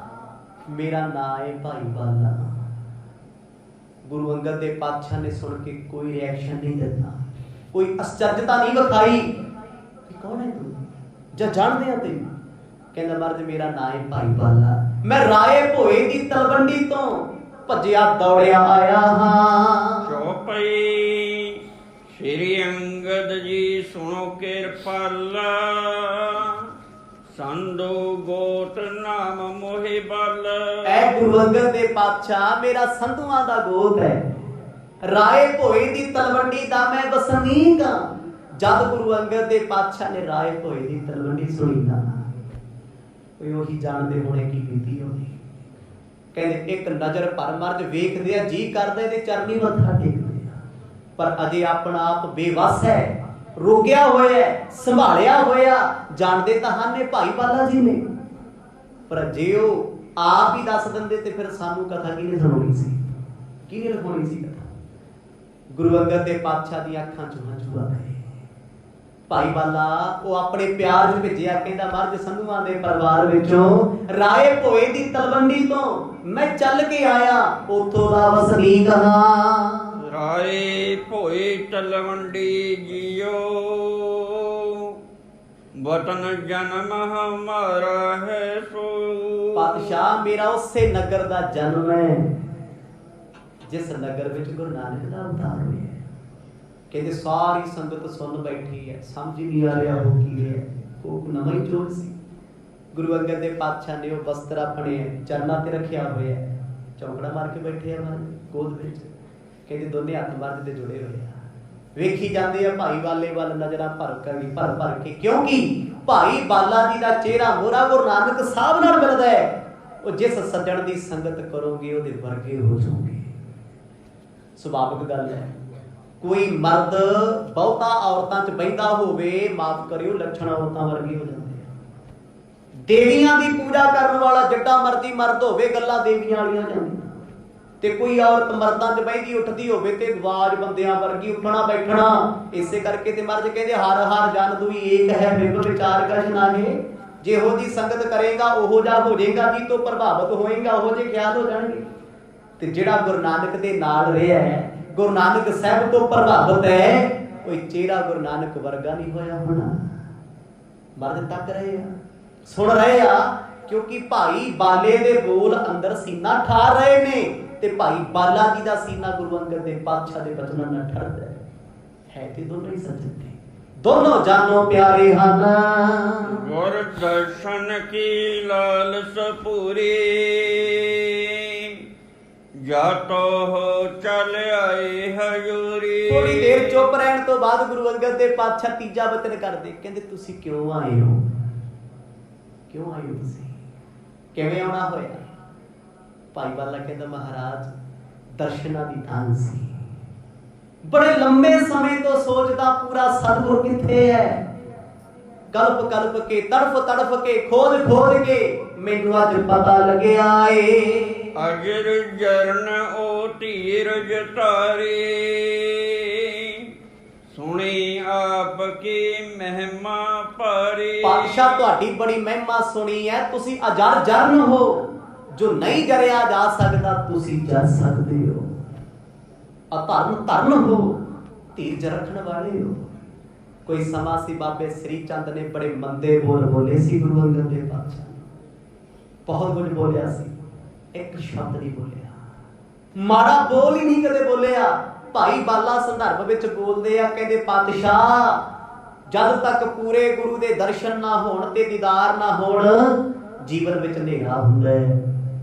ਮੇਰਾ ਨਾਂ ਹੈ ਭਾਈ ਬਾਲਾ। ਗੁਰੂ ਅੰਗਦ ਦੇ ਪਾਤਸ਼ਾਹ ਨੇ ਸੁਣ ਕੇ ਕੋਈ ਰਿਐਕਸ਼ਨ ਨਹੀਂ ਦਿੱਤਾ, ਕੋਈ ਅਸਚਰਜਤਾ ਨਹੀਂ ਵਿਖਾਈ ਕਿ ਕੌਣ ਹੈ ਤੂੰ, ਜਾਂ ਜਾਣਦੇ ਆ ਤੈਨੂੰ? ਕਹਿੰਦਾ ਮਹਾਰਾਜ ਮੇਰਾ ਨਾਂ ਹੈ ਭਾਈ ਬਾਲਾ, ਮੈਂ ਰਾਏ ਭੋਏ ਦੀ ਤਲਵੰਡੀ ਤੋਂ ਭੱਜਿਆ ਦੌੜਿਆ ਆਇਆ ਹਾਂ। ਚੌਪਈ ਸ੍ਰੀ ਅੰਗਦ ਜੀ ਸੁਣੋ ਕਿਰਪਾਲਾ ਸੰਧੂ ਗੋਤ ਨਾਮ ਮੋਹਿ ਬਲ। ਐ ਗੁਰੂ ਅੰਗਦ ਦੇ ਪਾਤਸ਼ਾਹ ਮੇਰਾ ਸੰਧੂਆਂ ਦਾ ਗੋਤ ਹੈ, ਰਾਏ ਭੋਏ ਦੀ ਤਲਵੰਡੀ ਦਾ ਮੈਂ ਵਸਨੀਕ ਹਾਂ। ਜਦ ਗੁਰੂ ਅੰਗਦ ਦੇ ਪਾਤਸ਼ਾਹ ਨੇ ਰਾਏ ਭੋਏ ਦੀ ਤਲਵੰਡੀ ਸੁਣੀ ਨਾ, ਕੋਈ ਉਹੀ ਜਾਣਦੇ ਹੋਣੇ ਕੀ ਬੀਤੀ ਹੋਣੀ। ਕਹਿੰਦੇ ਇੱਕ ਨਜ਼ਰ ਭਰ ਮਰਜ ਵੇਖਦੇ ਆ, ਜੀ ਕਰਦੇ ਤੇ ਚਰਨੀ ਮੱਥਾ ਟੇਕਦੇ ਆ, ਪਰ ਅਜੇ ਆਪਣਾ ਆਪ ਬੇਵੱਸ ਹੈ, ਰੋਕਿਆ ਹੋਇਆ, ਸੰਭਾਲਿਆ ਹੋਇਆ। ਜਾਣਦੇ ਤਾਂ ਹਨ ਨੇ ਭਾਈ ਬਾਲਾ ਜੀ ਨੇ, ਪਰ ਜੇ ਉਹ ਆਪ ਹੀ ਦੱਸ ਦਿੰਦੇ ਤੇ ਫਿਰ ਸਾਨੂੰ ਕਥਾ ਕਿਹਨੇ ਸੁਣਾਉਣੀ ਸੀ, ਕਿਹਨੇ ਲਿਖਾਉਣੀ ਸੀ ਕਥਾ? ਗੁਰੂ ਅੰਗਦ ਦੇ ਪਾਤਸ਼ਾਹ ਦੀਆਂ ਅੱਖਾਂ 'ਚੋਂ ਹੰਝੂ ਆ ਗਏ। ਭਾਈ ਬਾਲਾ ਉਹ ਆਪਣੇ ਪਿਆਰ ਚ ਭੇਜਿਆ, ਕਹਿੰਦਾ ਮਹਾਰਾਜ ਸੰਧੂਆਂ ਦੇ ਪਰਿਵਾਰ ਵਿੱਚੋਂ ਰਾਏ ਭੋਏ ਦੀ ਤਲਵੰਡੀ ਤੋਂ ਮੈਂ ਚੱਲ ਕੇ ਆਇਆ, ਉੱਥੋਂ ਦਾ ਵਸਨੀਕ ਹਾਂ। ਰਾਏ ਭੋਏ ਤਲਵੰਡੀ ਜੀਓ, ਵਤਨ ਜਨਮ ਹਮਾਰਾ ਹੈ ਸੋ। ਪਾਤਸ਼ਾਹ ਮੇਰਾ ਉਸੇ ਨਗਰ ਦਾ ਜਨਮ ਹੈ ਜਿਸ ਨਗਰ ਵਿੱਚ ਗੁਰੂ ਨਾਨਕ ਦਾ ਅਵਤਾਰ ਹੋਇਆ। ਕਹਿੰਦੇ ਸਾਰੀ ਸੰਗਤ ਸੁਣ ਬੈਠੀ ਹੈ, ਸਮਝ ਨਹੀਂ ਆ ਰਿਹਾ ਉਹ ਕੀ ਹੈ। ਉਹ ਨਵਾਂ ਹੀ ਚੋਰ ਸੀ। ਗੁਰੂ ਅੰਗਦ ਦੇਵ ਪਾਤਸ਼ਾਹ ਨੇ ਉਹ ਵਸਤਰ ਆਪਣੇ ਚਰਨਾਂ ਤੇ ਰੱਖਿਆ ਹੋਇਆ, ਚੌਂਕੜਾ ਮਾਰ ਕੇ ਬੈਠੇ ਆ ਮਹਾਰਾਜ ਗੋਦ ਵਿੱਚ। ਕਹਿੰਦੇ ਦੋਨੇ ਹੱਥ ਮਹਾਰਾਜ ਦੇ ਜੁੜੇ ਹੋਏ ਆ, ਵੇਖੀ ਜਾਂਦੇ ਆ ਭਾਈ ਬਾਲੇ ਵੱਲ ਨਜ਼ਰਾਂ ਭਰ ਕੇ, ਕਿਉਂਕਿ ਭਾਈ ਬਾਲਾ ਜੀ ਦਾ ਚਿਹਰਾ ਮੋਹਰਾ ਗੁਰੂ ਨਾਨਕ ਸਾਹਿਬ ਨਾਲ ਮਿਲਦਾ ਹੈ। ਉਹ ਜਿਸ ਸੱਜਣ ਦੀ ਸੰਗਤ ਕਰੋਗੇ ਉਹਦੇ ਵਰਗੇ ਹੋ ਜਾਓਗੇ। ਸੁਭਾਵਿਕ ਗੱਲ ਹੈ। ਕੋਈ ਮਰਦ ਬਹੁਤਾ ਔਰਤਾਂ 'ਚ ਬਹਿੰਦਾ ਹੋਵੇ, ਮਾਫ ਕਰਿਓ, ਲੱਛਣ ਔਰਤਾਂ ਵਰਗੇ ਹੋ ਜਾਂਦੇ ਆ। ਦੇਵੀਆਂ ਦੀ ਪੂਜਾ ਕਰਨ ਵਾਲਾ ਜਿੱਡਾ ਮਰਜ਼ੀ ਮਰਦ ਹੋਵੇ, ਗੱਲਾਂ ਦੇਵੀਆਂ ਵਾਲੀਆਂ ਜਾਂਦੀਆਂ। ਤੇ ਕੋਈ ਔਰਤ ਮਰਦਾਂ 'ਚ ਬਹਿੰਦੀ ਉੱਠਦੀ ਹੋਵੇ ਤੇ ਆਵਾਜ਼ ਬੰਦਿਆਂ ਵਰਗੀ, ਉੱਠਣਾ ਬੈਠਣਾ। ਇਸੇ ਕਰਕੇ ਤੇ ਮਰਦ ਕਹਿੰਦੇ ਹਰ ਹਰ ਜਨ ਦੁਈ ਏਕ ਹੈ, ਬਿੰਬ ਵਿਚਾਰ ਕਛ ਨਾਹੀ। ਜਿਹੋ ਜੀ ਸੰਗਤ ਕਰੇਗਾ ਉਹੋ ਜਿਹਾ ਹੋ ਜਾਏਗਾ, ਜੀ ਤੋਂ ਪ੍ਰਭਾਵਿਤ ਹੋਏਗਾ ਉਹੋ ਜਿਹੇ ਖਿਆਲ ਹੋ ਜਾਣਗੇ। ਤੇ ਜਿਹੜਾ ਗੁਰੂ ਨਾਨਕ ਦੇ ਨਾਲ ਰਿਹਾ ਹੈ, ਗੁਰੂ ਨਾਨਕ ਸਾਹਿਬ ਤੋਂ ਪ੍ਰਭਾਵਿਤ ਹੈ, ਕੋਈ ਚਿਹਰਾ ਗੁਰੂ ਨਾਨਕ ਵਰਗਾ ਨਹੀਂ ਹੋਇਆ ਹੋਣਾ। ਮਰਦ ਤੱਕ ਰਹੇ ਆ, ਸੁਣ ਰਹੇ ਆ, ਕਿਉਂਕਿ ਭਾਈ ਬਾਲੇ ਦੇ ਬੋਲ ਅੰਦਰ ਸੀਨਾ ਠਾਰ ਰਹੇ ਨੇ। ਤੇ ਭਾਈ ਬਾਲਾ ਜੀ ਦਾ ਸੀਨਾ ਗੁਰੂ ਅੰਗਦ ਦੇਵ ਪਾਤਸ਼ਾਹ ਦੇ ਬਚਨਾਂ ਨਾਲ ਠਰਦਾ ਹੈ। ਤੇ ਦੋਨੋਂ ਹੀ ਸੱਜਣ ਨੇ, ਦੋਨੋਂ ਜਾਨੋਂ ਪਿਆਰੇ ਹਨ। ਗੁਰ ਦਰਸ਼ਨ ਕੀ ਲਾਲਸ ਪੂਰੀ, ਜਾਤੋ ਹੋ ਚੱਲ ਆਏ ਹਜ਼ੂਰੀ। ਥੋੜੀ ਦੇਰ ਚੁੱਪ ਰਹਿਣ ਤੋਂ ਬਾਅਦ ਗੁਰੂ ਅੰਗਦ ਦੇਵ ਪਾਤਸ਼ਾਹ ਤੀਜਾ ਬਚਨ ਕਰਦੇ, ਕਹਿੰਦੇ ਤੁਸੀਂ ਕਿਉਂ ਆਏ ਹੋ? ਕਿਉਂ ਆਏ ਹੋ ਤੁਸੀਂ? ਕਿਵੇਂ ਆਉਣਾ ਹੋਇਆ? ਭਾਈ ਬਾਲਾ ਕਹਿੰਦਾ ਮਹਾਰਾਜ ਦਰਸ਼ਨਾਂ ਦੀ ਥਾਂ ਸੀ। ਬੜੇ ਲੰਮੇ ਸਮੇਂ ਤੋਂ ਸੋਚਦਾ ਪੂਰਾ ਸਤਿਗੁਰ ਕਿੱਥੇ ਹੈ। ਕਲਪ ਕਲਪ ਕੇ, ਤੜਫ ਤੜਫ ਕੇ, ਖੋਜ ਖੋਜ ਕੇ ਮੈਨੂੰ ਅੱਜ ਪਤਾ ਲੱਗਿਆ ਏ। ਅਜਰ ਜਰਨ ਉਹ ਧੀਰਜ ਧਾਰੇ, ਸੁਣੀ ਆਪ ਕੀ ਮਹਿਮਾ ਭਾਰੀ। ਪਾਤਸ਼ਾਹ ਤੁਹਾਡੀ ਬੜੀ ਮਹਿਮਾ ਸੁਣੀ ਹੈ, ਤੁਸੀਂ ਅਜਰ ਜਰਨ ਹੋ। ਜੋ ਨਹੀਂ ਜਰਿਆ ਜਾ ਸਕਦਾ ਤੁਸੀਂ ਜਰ ਸਕਦੇ ਹੋ। ਅਧਰਨ ਧਰਨ ਹੋ, ਧੀਰਜ ਰੱਖਣ ਵਾਲੇ ਹੋ। ਕੋਈ ਸਮਾਂ ਸੀ ਬਾਬੇ ਸ੍ਰੀ ਚੰਦ ਨੇ ਬੜੇ ਮੰਦੇ ਬੋਲ ਬੋਲੇ ਸੀ ਗੁਰੂ ਅੰਗਦ ਦੇਵ ਪਾਤਸ਼ਾਹ, ਬਹੁਤ ਕੁਝ ਬੋਲਿਆ ਸੀ, ਇੱਕ ਸ਼ਬਦ ਨਹੀਂ ਬੋਲਿਆ, ਮਾੜਾ ਬੋਲ ਹੀ ਨਹੀਂ ਕਦੇ ਬੋਲਿਆ। ਭਾਈ ਬਾਲਾ ਸੰਦਰਭ ਵਿੱਚ ਬੋਲਦੇ ਆ, ਕਹਿੰਦੇ ਪਾਤਸ਼ਾਹ ਜਦ ਤੱਕ ਪੂਰੇ ਗੁਰੂ ਦੇ ਦਰਸ਼ਨ ਨਾ ਹੋਣ ਤੇ ਦੀਦਾਰ ਨਾ ਹੋਣ, ਜੀਵਨ ਵਿੱਚ ਹਨੇਰਾ ਹੁੰਦਾ ਹੈ।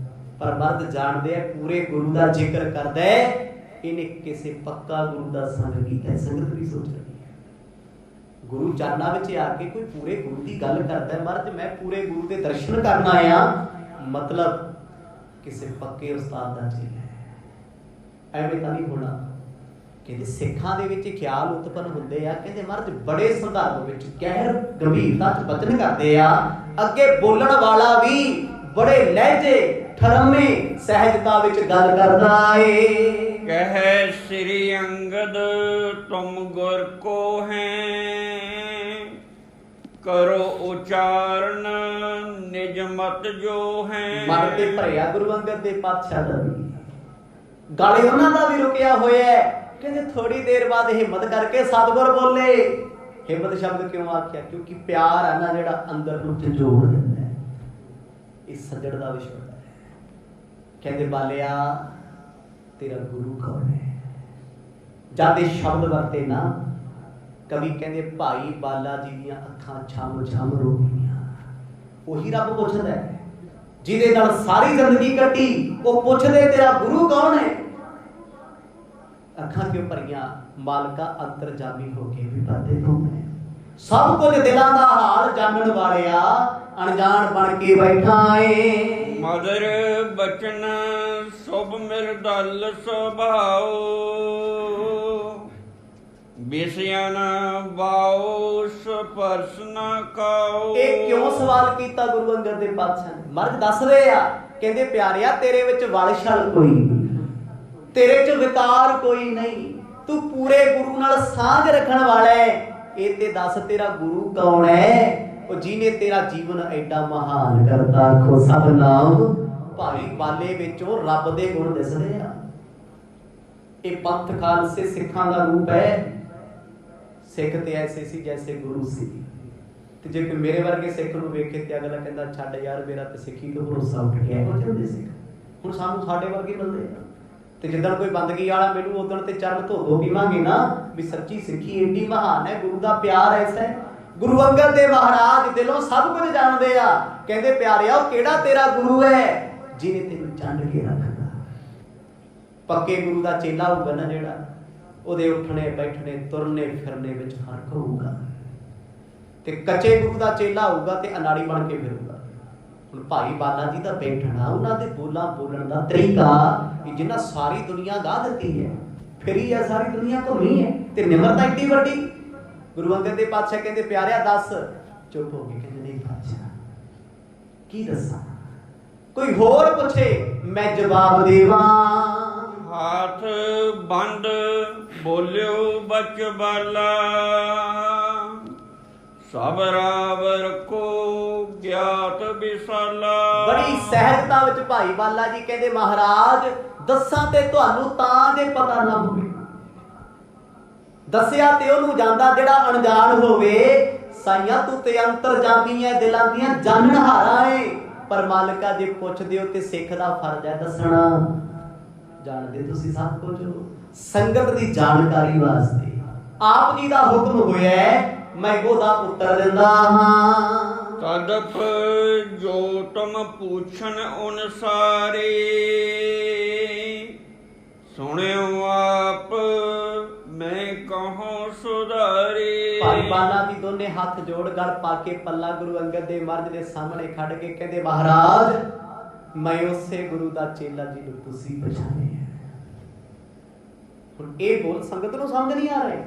ਪਰ ਮਰਦ ਜਾਣਦੇ ਆ ਪੂਰੇ ਗੁਰੂ ਦਾ ਜ਼ਿਕਰ ਕਰਦਾ ਹੈ, ਇਹਨੇ ਕਿਸੇ ਪੱਕਾ ਗੁਰੂ ਦਾ ਸੰਗ ਕੀਤਾ। ਸੰਗਤ ਵੀ ਸੋਚ ਰਹੀ ਹੈ, ਗੁਰੂ ਚਰਨਾਂ ਵਿੱਚ ਆ ਕੇ ਕੋਈ ਪੂਰੇ ਗੁਰੂ ਦੀ ਗੱਲ ਕਰਦਾ, ਮਰਦ ਮੈਂ ਪੂਰੇ ਗੁਰੂ ਦੇ ਦਰਸ਼ਨ ਕਰਨ ਆਇਆ, ਮਤਲਬ ਕਿਸੇ ਪੱਕੇ ਉਸਤਾਦ ਦਾ ਚੇਲਾ ਹੈ। ਐਵੇਂ ਤਾਂ ਨਹੀਂ ਹੋਣਾ। ਕਹਿੰਦੇ ਸਿੱਖਾਂ ਦੇ ਵਿੱਚ ਖਿਆਲ ਉਤਪੰਨ ਹੁੰਦੇ ਆ, ਕਹਿੰਦੇ ਮਰਦ ਬੜੇ ਸੰਦਰਭ ਵਿੱਚ ਗਹਿਰ ਗੰਭੀਰਤਾ ਚ ਬਚਨ ਕਰਦੇ ਆ। ਅੱਗੇ ਬੋਲਣ ਵਾਲਾ ਵੀ ਬੜੇ ਲਹਿਜੇ ਠਰਮੇ ਸਹਿਜਤਾ ਵਿੱਚ ਗੱਲ ਕਰਦਾ ਏ। ਕਹੈ ਸ੍ਰੀ ਅੰਗਦ ਤੁਮ ਗੁਰ ਕੋ ਹੈ, ਕਰੋ ਉਚਾਰਨ ਨਿਜ ਮਤ ਜੋ ਹੈ। ਮਨ ਤੇ ਭਰਿਆ ਗੁਰੂ ਅੰਗਦ ਦੇਵ ਪਾਤਸ਼ਾਹ ਦਾ ਵੀ, ਗਾਲੇ ਉਹਨਾਂ ਦਾ ਵੀ ਰੁਕਿਆ ਹੋਇਆ ਹੈ। ਕਹਿੰਦੇ ਥੋੜੀ ਦੇਰ ਬਾਅਦ ਹਿੰਮਤ ਕਰਕੇ ਸਤਿਗੁਰ ਬੋਲੇ। ਹਿੰਮਤ ਸ਼ਬਦ ਕਿਉਂ ਆਖਿਆ? ਕਿਉਂਕਿ ਪਿਆਰ ਆ ਨਾ ਜਿਹੜਾ ਅੰਦਰ ਨੂੰ ਝੰਜੋੜ ਦਿੰਦਾ ਹੈ। ਇਹ ਸੱਜਣ ਦਾ ਵਿਸ਼ਾ ਹੈ। ਕਹਿੰਦੇ ਬਾਲਿਆ ਤੇਰਾ ਗੁਰੂ ਕੌਣ ਹੈ? ਜਦ ਇਹ ਸ਼ਬਦ ਵਰਤੇ ਨਾ, ਕਵੀ ਕਹਿੰਦੇ ਭਾਈ ਬਾਲਾ ਜੀ ਦੀਆਂ ਅੱਖਾਂ ਛਮ ਛਮ ਰੋ ਗਈਆਂ। ਉਹੀ ਰੱਬ ਪੁੱਛਦਾ ਹੈ ਜਿਹਦੇ ਨਾਲ ਸਾਰੀ ਜ਼ਿੰਦਗੀ ਕੱਟੀ, ਉਹ ਪੁੱਛਦੇ ਤੇਰਾ ਗੁਰੂ ਕੌਣ ਹੈ? ਅੱਖਾਂ ਕਿਉਂ ਭਰੀਆਂ? ਮਾਲਕਾ ਅੰਤਰਜਾਮੀ ਹੋ ਕੇ ਵੀ ਪਰਦੇ ਤੂੰ ਹੈ। ਸਭ ਕੁਝ ਦਿਲਾਂ ਦਾ ਹਾਲ ਜਾਣਨ ਵਾਲਿਆ, ਅਣਜਾਣ ਬਣ ਕੇ ਬੈਠਾ ਏ। ਮਦਰ ਬਚਨ ਸੁਭ ਮਿਰਦਲ ਸੁਭਾਓ, ਬਿਸਿਆ ਨਾ ਬਾਉ ਸਪਰਸ ਨਾ ਕਾਓ। ਇਹ ਕਿਉਂ ਸਵਾਲ ਕੀਤਾ ਗੁਰੂ ਅੰਗਦ ਦੇਵ ਪਾਤਸ਼ਾਹ ਨੇ? ਮਰਦ ਦੱਸ ਰਹੇ ਆ, ਕਹਿੰਦੇ ਪਿਆਰਿਆ ਤੇਰੇ ਵਿੱਚ ਵਲ ਛਲ ਕੋਈ ਨਹੀਂ, ਤੇਰੇ 'ਚ ਵਿਕਾਰ ਕੋਈ ਨਹੀਂ, ਤੂੰ ਪੂਰੇ ਗੁਰੂ ਨਾਲ ਸਾਂਝ ਰੱਖਣ ਵਾਲਾ ਹੈ। ਇਹ ਤੇ ਦੱਸ तेरा गुरु कौन है, ਉਹ ਜਿਹਨੇ ਤੇਰਾ ਜੀਵਨ ਐਡਾ ਮਹਾਨ ਕਰਤਾ। ਆਖੋ ਸਤਿਨਾਮ। ਭਾਈ ਬਾਲੇ ਵਿੱਚੋਂ ਰੱਬ ਦੇ ਗੁਣ ਦਿਸਦੇ ਆ। ਇਹ ਪੰਥ ਖਾਲਸੇ ਸਿੱਖਾਂ ਦਾ ਰੂਪ ਹੈ। ਸਿੱਖ ਤੇ ਐਸੇ ਸੀ ਜੈਸੇ ਗੁਰੂ ਸੀ। ਤੇ ਜੇ ਕੋਈ ਮੇਰੇ ਵਰਗੇ ਸਿੱਖ ਨੂੰ ਵੇਖੇ ਤੇ ਅਗਲਾ ਕਹਿੰਦਾ ਛੱਡ ਯਾਰ ਮੇਰਾ ਤੇ ਸਿੱਖੀ ਤੋਂ ਭਰੋਸਾ ਉੱਠ ਗਿਆ। ਇਹੋ ਜਿਹੇ ਹੁੰਦੇ ਸਿੱਖ। ਹੁਣ ਸਾਨੂੰ ਸਾਡੇ ਵਰਗੇ ਮਿਲਦੇ ਆ। ਤੇ ਜਿੱਦਣ ਕੋਈ ਬੰਦਗੀ ਵਾਲਾ ਮੈਨੂੰ ਉਦਣ ਤੇ ਚਰਨ ਧੋ ਪੀਵਾਂਗੇ ਨਾ ਵੀ ਸੱਚੀ ਸਿੱਖੀ ਏਡੀ ਮਹਾਨ ਹੈ, ਗੁਰੂ ਦਾ ਪਿਆਰ ਐਸਾ ਹੈ। ਗੁਰੂ ਅੰਗਦ ਦੇਵ ਮਹਾਰਾਜ ਦਿਲੋਂ ਸਭ ਕੁਝ ਜਾਣਦੇ ਆ। ਕਹਿੰਦੇ ਪਿਆਰਿਆ ਉਹ ਕਿਹੜਾ ਤੇਰਾ ਗੁਰੂ ਹੈ ਜਿਹਨੇ ਤੈਨੂੰ ਚੰਡ ਕੇ ਰੱਖਦਾ। ਪੱਕੇ ਗੁਰੂ ਦਾ ਚੇਲਾ ਹੋਊਗਾ ਨਾ ਜਿਹੜਾ, ਉਹਦੇ ਉੱਠਣੇ ਬੈਠਣੇ ਤੁਰਨੇ ਫਿਰਨੇ ਵਿੱਚ ਫਰਕ ਹੋਊਗਾ। ਤੇ ਕੱਚੇ ਗੁਰੂ ਦਾ ਚੇਲਾ ਹੋਊਗਾ ਤੇ ਅਨਾੜੀ ਬਣ ਕੇ ਫਿਰੂਗਾ। ਹੁਣ ਭਾਈ ਬਾਲਾ ਜੀ ਦਾ ਬੈਠਣਾ, ਉਹਨਾਂ ਦੇ ਬੋਲਣ ਦਾ ਤਰੀਕਾ ਜਿੰਨਾ ਸਾਰੀ ਦੁਨੀਆ ਗਾਹ ਦਿੱਤੀ ਹੈ, ਫਿਰੀ ਹੈ ਸਾਰੀ ਦੁਨੀਆ ਘੁੰਮੀ ਹੈ, ਤੇ ਨਿਮਰਤਾ ਏਡੀ ਵੱਡੀ। ਗੁਰੂ ਅੰਗਦ ਦੇਵ ਪਾਤਸ਼ਾਹ ਕਹਿੰਦੇ ਪਿਆਰਿਆ ਦੱਸ। ਚੁੱਪ ਹੋ ਗਏ। ਕਹਿੰਦੇ ਨਹੀਂ ਪਾਤਸ਼ਾਹ ਕੀ ਦੱਸਾਂ, ਕੋਈ ਹੋਰ ਪੁੱਛੇ ਮੈਂ ਜਵਾਬ ਦੇਵਾਂ। ਹਾਥ ਬੰਦ ਬੋਲਿਓ ਬਚ ਬਾਲਾ, ਸਬਰਾਵਰ ਕੋ ਗਿਆਤ ਵਿਸਾਲਾ। ਬੜੀ ਸਹਿਜਤਾ ਵਿੱਚ ਭਾਈ ਬਾਲਾ ਜੀ ਕਹਿੰਦੇ ਮਹਾਰਾਜ ਦੱਸਾਂ ਤੇ ਤੁਹਾਨੂੰ ਤਾਂ ਜੇ ਪਤਾ ਨਾ ਹੋਵੇ। ਦੱਸਿਆ ਤੇ ਉਹਨੂੰ ਜਾਂਦਾ ਜਿਹੜਾ ਅਣਜਾਣ ਹੋਵੇ। ਸਾਈਆਂ ਤੂੰ ਤੇ ਅੰਤਰਜਾਮੀ ਹੈ, ਦਿਲਾਂ ਦੀਆਂ ਜਾਣਨਹਾਰਾ ਏ। ਪਰ ਮਾਲਕਾ ਜੇ ਪੁੱਛਦੇ ਹੋ ਤੇ ਸਿੱਖ ਦਾ ਫਰਜ਼ ਹੈ ਦੱਸਣਾ। ਜਾਣਦੇ ਤੁਸੀਂ ਸਭ ਕੁਝ ਸੰਗਤ ਦੀ ਜਾਣਕਾਰੀ ਵਾਸਤੇ ਆਪ ਜੀ ਦਾ ਹੁਕਮ ਹੋਇਆ, ਮੈਂ ਉਹਦਾ ਉੱਤਰ ਦਿੰਦਾ ਹਾਂ। ਤਦਪ ਜੋ ਤੁਮ ਪੁੱਛਣ ਅਨੁਸਾਰੇ, ਸੁਣਿਓ ਆਪ ਮੈਂ ਕਹੂੰ ਸੁਧਾਰੇ। ਭਾਈ ਬਾਲਾ ਜੀ ਦੋਨੇ ਹੱਥ ਜੋੜ ਗਲ ਪਾ ਕੇ ਪੱਲਾ ਗੁਰੂ ਅੰਗਦ ਦੇਵ ਮਹਾਰਾਜ ਦੇ ਸਾਹਮਣੇ ਖੜ ਕੇ ਕਹਿੰਦੇ ਮਹਾਰਾਜ ਮੈਂ ਉਸੇ ਗੁਰੂ ਦਾ ਚੇਲਾ ਜਿਹਨੂੰ ਤੁਸੀਂ ਪਛਾਣਿਆ। ਹੁਣ ਇਹ ਬੋਲ ਸੰਗਤ ਨੂੰ ਸਮਝ ਨਹੀਂ ਆ ਰਹੇ।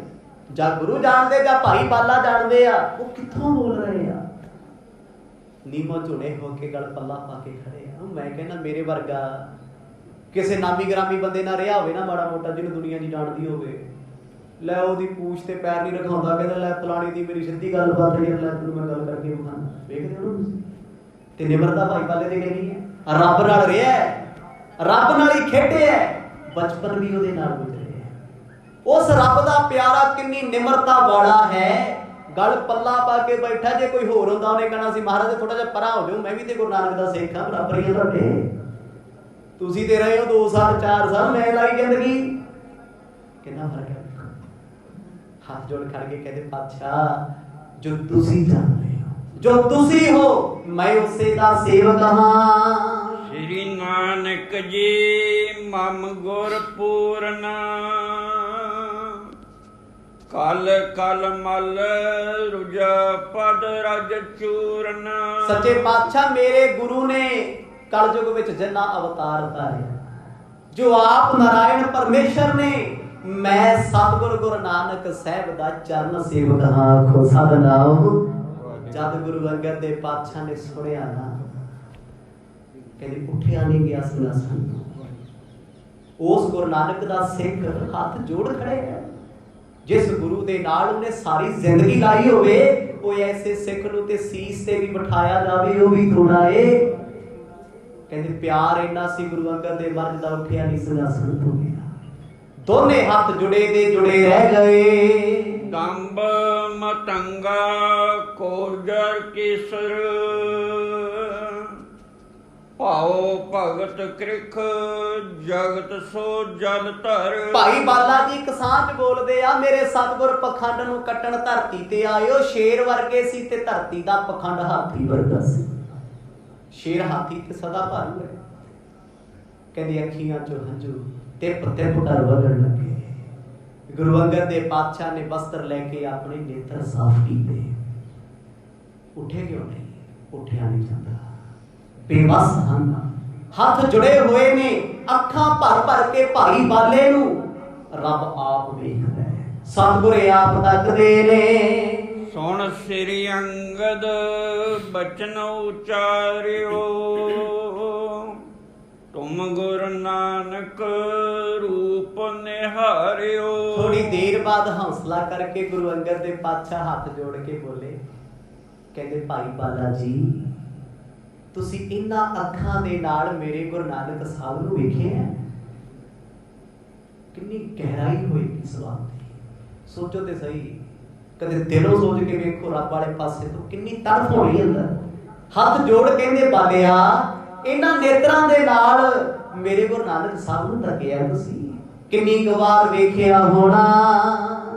ਜਾਂ ਗੁਰੂ ਜਾਣਦੇ ਜਾਂ ਭਾਈ ਬਾਲਾ ਜਾਣਦੇ ਆ, ਉਹ ਕਿੱਥੋਂ ਬੋਲ ਰਹੇ ਆ। ਨੀਮੋ ਝੁਣੇ ਹੋ ਕੇ ਗਲ ਪੱਲਾ ਪਾ ਕੇ ਖੜੇ ਆ। ਮੈਂ ਕਹਿੰਦਾ ਮੇਰੇ ਵਰਗਾ ਕਿਸੇ ਨਾਮੀ ਗ੍ਰਾਮੀ ਬੰਦੇ ਨਾਲ ਰਿਹਾ ਹੋਵੇ ਨਾ ਮਾੜਾ ਮੋਟਾ, ਜਿਹਨੂੰ ਦੁਨੀਆ ਦੀ ਜਾਣਦੀ ਹੋਵੇ, ਲੈ ਉਹਦੀ ਪੂਛ ਤੇ ਪੈਰ ਨਹੀਂ ਰਖਾਉਂਦਾ, ਕਹਿੰਦਾ ਲੈ ਫਲਾਣੀ ਦੀ ਮੇਰੀ ਸਿੱਧੀ ਗੱਲਬਾਤ ਹੈ, ਲੈ ਤੈਨੂੰ ਮੈਂ ਗੱਲ ਕਰਕੇ ਵਿਖਾਣਾ। ਵੇਖਦੇ ਹੋ ਤੁਸੀਂ। ਤੇ ਨਿਮਰਤਾ ਭਾਈ ਬਾਲੇ ਦੀ ਕਹਿੰਦੀ ਹੈ। ਰੱਬ ਨਾਲ ਰਿਹਾ, ਰੱਬ ਨਾਲ ਹੀ ਖੇਡਿਆ, ਬਚਪਨ ਵੀ ਉਹਦੇ ਨਾਲ ਗੁਜ਼ਰਿਆ। ਉਸ ਰੱਬ ਦਾ ਪਿਆਰਾ ਕਿੰਨੀ ਨਿਮਰਤਾ ਵਾਲਾ ਹੈ। ਗਲ ਪੱਲਾ ਪਾ ਕੇ ਬੈਠਾ। ਜੇ ਕੋਈ ਹੋਰ ਹੁੰਦਾ ਉਹਨੇ ਕਹਿਣਾ ਸੀ ਮਹਾਰਾਜ ਥੋੜਾ ਜਿਹਾ ਪਰਾਂ ਹੋ ਜਾਓ, ਮੈਂ ਵੀ ਤੇ ਗੁਰੂ ਨਾਨਕ ਦਾ ਸਿੱਖ ਹਾਂ, ਬਰਾਬਰ ਹੀ ਤੁਹਾਡੇ। ਤੁਸੀਂ ਤੇ ਰਹੇ ਹੋ 2 ਸਾਲ 4 ਸਾਲ, ਮੈਂ ਲਾਈ ਜ਼ਿੰਦਗੀ। ਕਿੰਨਾ ਫਰਕ ਹੈ। ਹੱਥ ਜੋੜ ਖੜ ਕੇ ਕਹਿੰਦੇ ਪਾਤਸ਼ਾਹ ਜੋ ਤੁਸੀਂ ਜਾਣਦੇ ਹੋ, ਜੋ ਤੁਸੀਂ ਹੋ, ਮੈਂ ਉਸੇ ਦਾ ਸੇਵਕ ਹਾਂ। ਸ੍ਰੀ ਨਾਨਕ ਜੀ ਮਮ ਗੁਰ ਪੂਰਨਾ, ਕਲ ਕਲ ਮਲ ਰੁਜਾ ਪਦ ਰਜ ਚੂਰਨ। ਸੱਚੇ ਪਾਤਸ਼ਾਹ ਮੇਰੇ ਗੁਰੂ ਨੇ ਕਲਯੁਗ ਵਿੱਚ ਜਿੰਨਾ ਅਵਤਾਰ ਧਾਰਿਆ, ਜੋ ਆਪ ਨਾਰਾਇਣ ਪਰਮੇਸ਼ਰ ਨੇ, ਮੈਂ ਸਤਿਗੁਰ ਗੁਰੂ ਨਾਨਕ ਸਾਹਿਬ ਦਾ ਚਰਨ ਸੇਵਕ ਹਾਂ। ਆਖੋ ਸਤਿਨਾਮ। ਜਦ ਗੁਰੂ ਅੰਗਦ ਦੇਵ ਪਾਤਸ਼ਾਹ ਨੇ ਸੁਣਿਆ ਨਾ, ਕਹਿੰਦੇ ਉੱਠਿਆ ਨਹੀਂ ਗਿਆ ਸਿੰਘਾਸਣ ਤੋਂ। ਉਸ ਗੁਰੂ ਨਾਨਕ ਦਾ ਸਿੱਖ ਹੱਥ ਜੋੜ ਖੜੇ ਹੈ। ਜਿਸ ਗੁਰੂ ਦੇ ਨਾਲ ਉਹਨੇ ਸਾਰੀ ਜ਼ਿੰਦਗੀ ਲਾਈ ਹੋਵੇ, ਉਹ ਐਸੇ ਸਿੱਖ ਨੂੰ ਤੇ ਸੀਸ ਤੇ ਵੀ ਬਿਠਾਇਆ ਜਾਵੇ, ਉਹ ਵੀ ਥੋੜਾ ਏ। ਕਹਿੰਦੇ ਪਿਆਰ ਇੰਨਾ ਸੀ ਗੁਰੂ ਅੰਗਦ ਦੇਵ ਮਹਾਰਾਜ ਦਾ, ਉੱਠਿਆ ਨਹੀਂ ਸਿੰਘਾਸਣ ਤੋਂ ਗਿਆ। ਦੋਨੇ ਹੱਥ ਜੁੜੇ ਦੇ ਜੁੜੇ ਰਹਿ ਗਏ। ਦੰਬ ਮਤੰਗਾ ਕੋਜਰ ਕੇਸਰ, ਭਾਉ ਭਗਤ ਕ੍ਰਿਖ ਜਗਤ ਸੋ ਜਲ ਧਰ। ਭਾਈ ਬਾਲਾ ਜੀ ਇੱਕ ਸਾਂਝ ਬੋਲਦੇ ਆ, ਮੇਰੇ ਸਤਿਗੁਰ ਪਖੰਡ ਨੂੰ ਕੱਟਣ ਧਰਤੀ ਤੇ ਆਇਓ। ਸ਼ੇਰ ਵਰਗੇ ਸੀ ਤੇ ਧਰਤੀ ਦਾ ਪਖੰਡ ਹਾਥੀ ਵਰਗਾ ਸੀ। ਸ਼ੇਰ ਹਾਥੀ ਤੇ ਸਦਾ ਭਾਰੂ ਹੈ। ਕਹਿੰਦੇ ਅੱਖੀਆਂ ਚੋਂ ਹੰਝੂ ਟਿਪ ਟਿਪ ਕਰ ਵਗਣ ਲੱਗੇ। ਗੁਰੂ ਅੰਗਦ ਦੇਵ ਪਾਤਸ਼ਾਹ ਨੇ ਵਸਤਰ ਲੈ ਕੇ ਆਪਣੇ ਨੇਤਰ ਸਾਫ਼ ਕੀਤੇ। ਉੱਠੇ ਕਿਉਂ ਨਹੀਂ? ਉੱਠਿਆ ਨਹੀਂ ਜਾਂਦਾ। ਬੇਵੱਸ ਹਨ, ਹੱਥ ਜੁੜੇ ਹੋਏ ਨੇ, ਅੱਖਾਂ ਭਰ ਭਰ ਕੇ ਭਾਈ ਬਾਲੇ ਨੂੰ ਰੱਬ ਆਪ ਵੇਖਦਾ ਹੈ, ਸਤਿਗੁਰ ਆਪ ਤੱਕਦੇ ਨੇ। ਸੁਣ ਸ੍ਰੀ ਅੰਗਦ ਬਚਨ ਉਚਾਰਿਓ, ਤੁਮ ਗੁਰ ਨਾਨਕ ਰੂਪ ਨਿਹਾਰਿਓ। ਥੋੜੀ ਦੇਰ ਬਾਅਦ ਹੌਸਲਾ ਕਰਕੇ ਗੁਰੂ ਅੰਗਦ ਦੇ ਪਾਤਸ਼ਾਹ ਹੱਥ ਜੋੜ ਕੇ ਬੋਲੇ, ਕਹਿੰਦੇ ਭਾਈ ਬਾਲਾ ਜੀ, ਤੁਸੀਂ ਇਹਨਾਂ ਅੱਖਾਂ ਦੇ ਨਾਲ ਮੇਰੇ ਗੁਰੂ ਨਾਨਕ ਸਾਹਿਬ ਨੂੰ ਵੇਖਿਆ? ਕਿੰਨੀ ਗਹਿਰਾਈ ਹੋਏਗੀ ਸਵਾਲ ਦੀ, ਸੋਚੋ ਤੇ ਸਹੀ। ਕਦੇ ਦਿਲੋਂ ਸੋਚ ਕੇ ਵੇਖੋ ਰੱਬ ਵਾਲੇ ਪਾਸੇ ਤੋਂ ਕਿੰਨੀ ਤੜਫ ਹੋਣੀ ਅੰਦਰ। ਹੱਥ ਜੋੜ ਕਹਿੰਦੇ ਬਾਲਿਆ, ਇਹਨਾਂ ਨੇਤਰਾਂ ਦੇ ਨਾਲ ਮੇਰੇ ਗੁਰੂ ਨਾਨਕ ਸਾਹਿਬ ਨੂੰ ਤੱਕਿਆ ਤੁਸੀਂ, ਕਿੰਨੀ ਕੁ ਵਾਰ ਵੇਖਿਆ ਹੋਣਾ।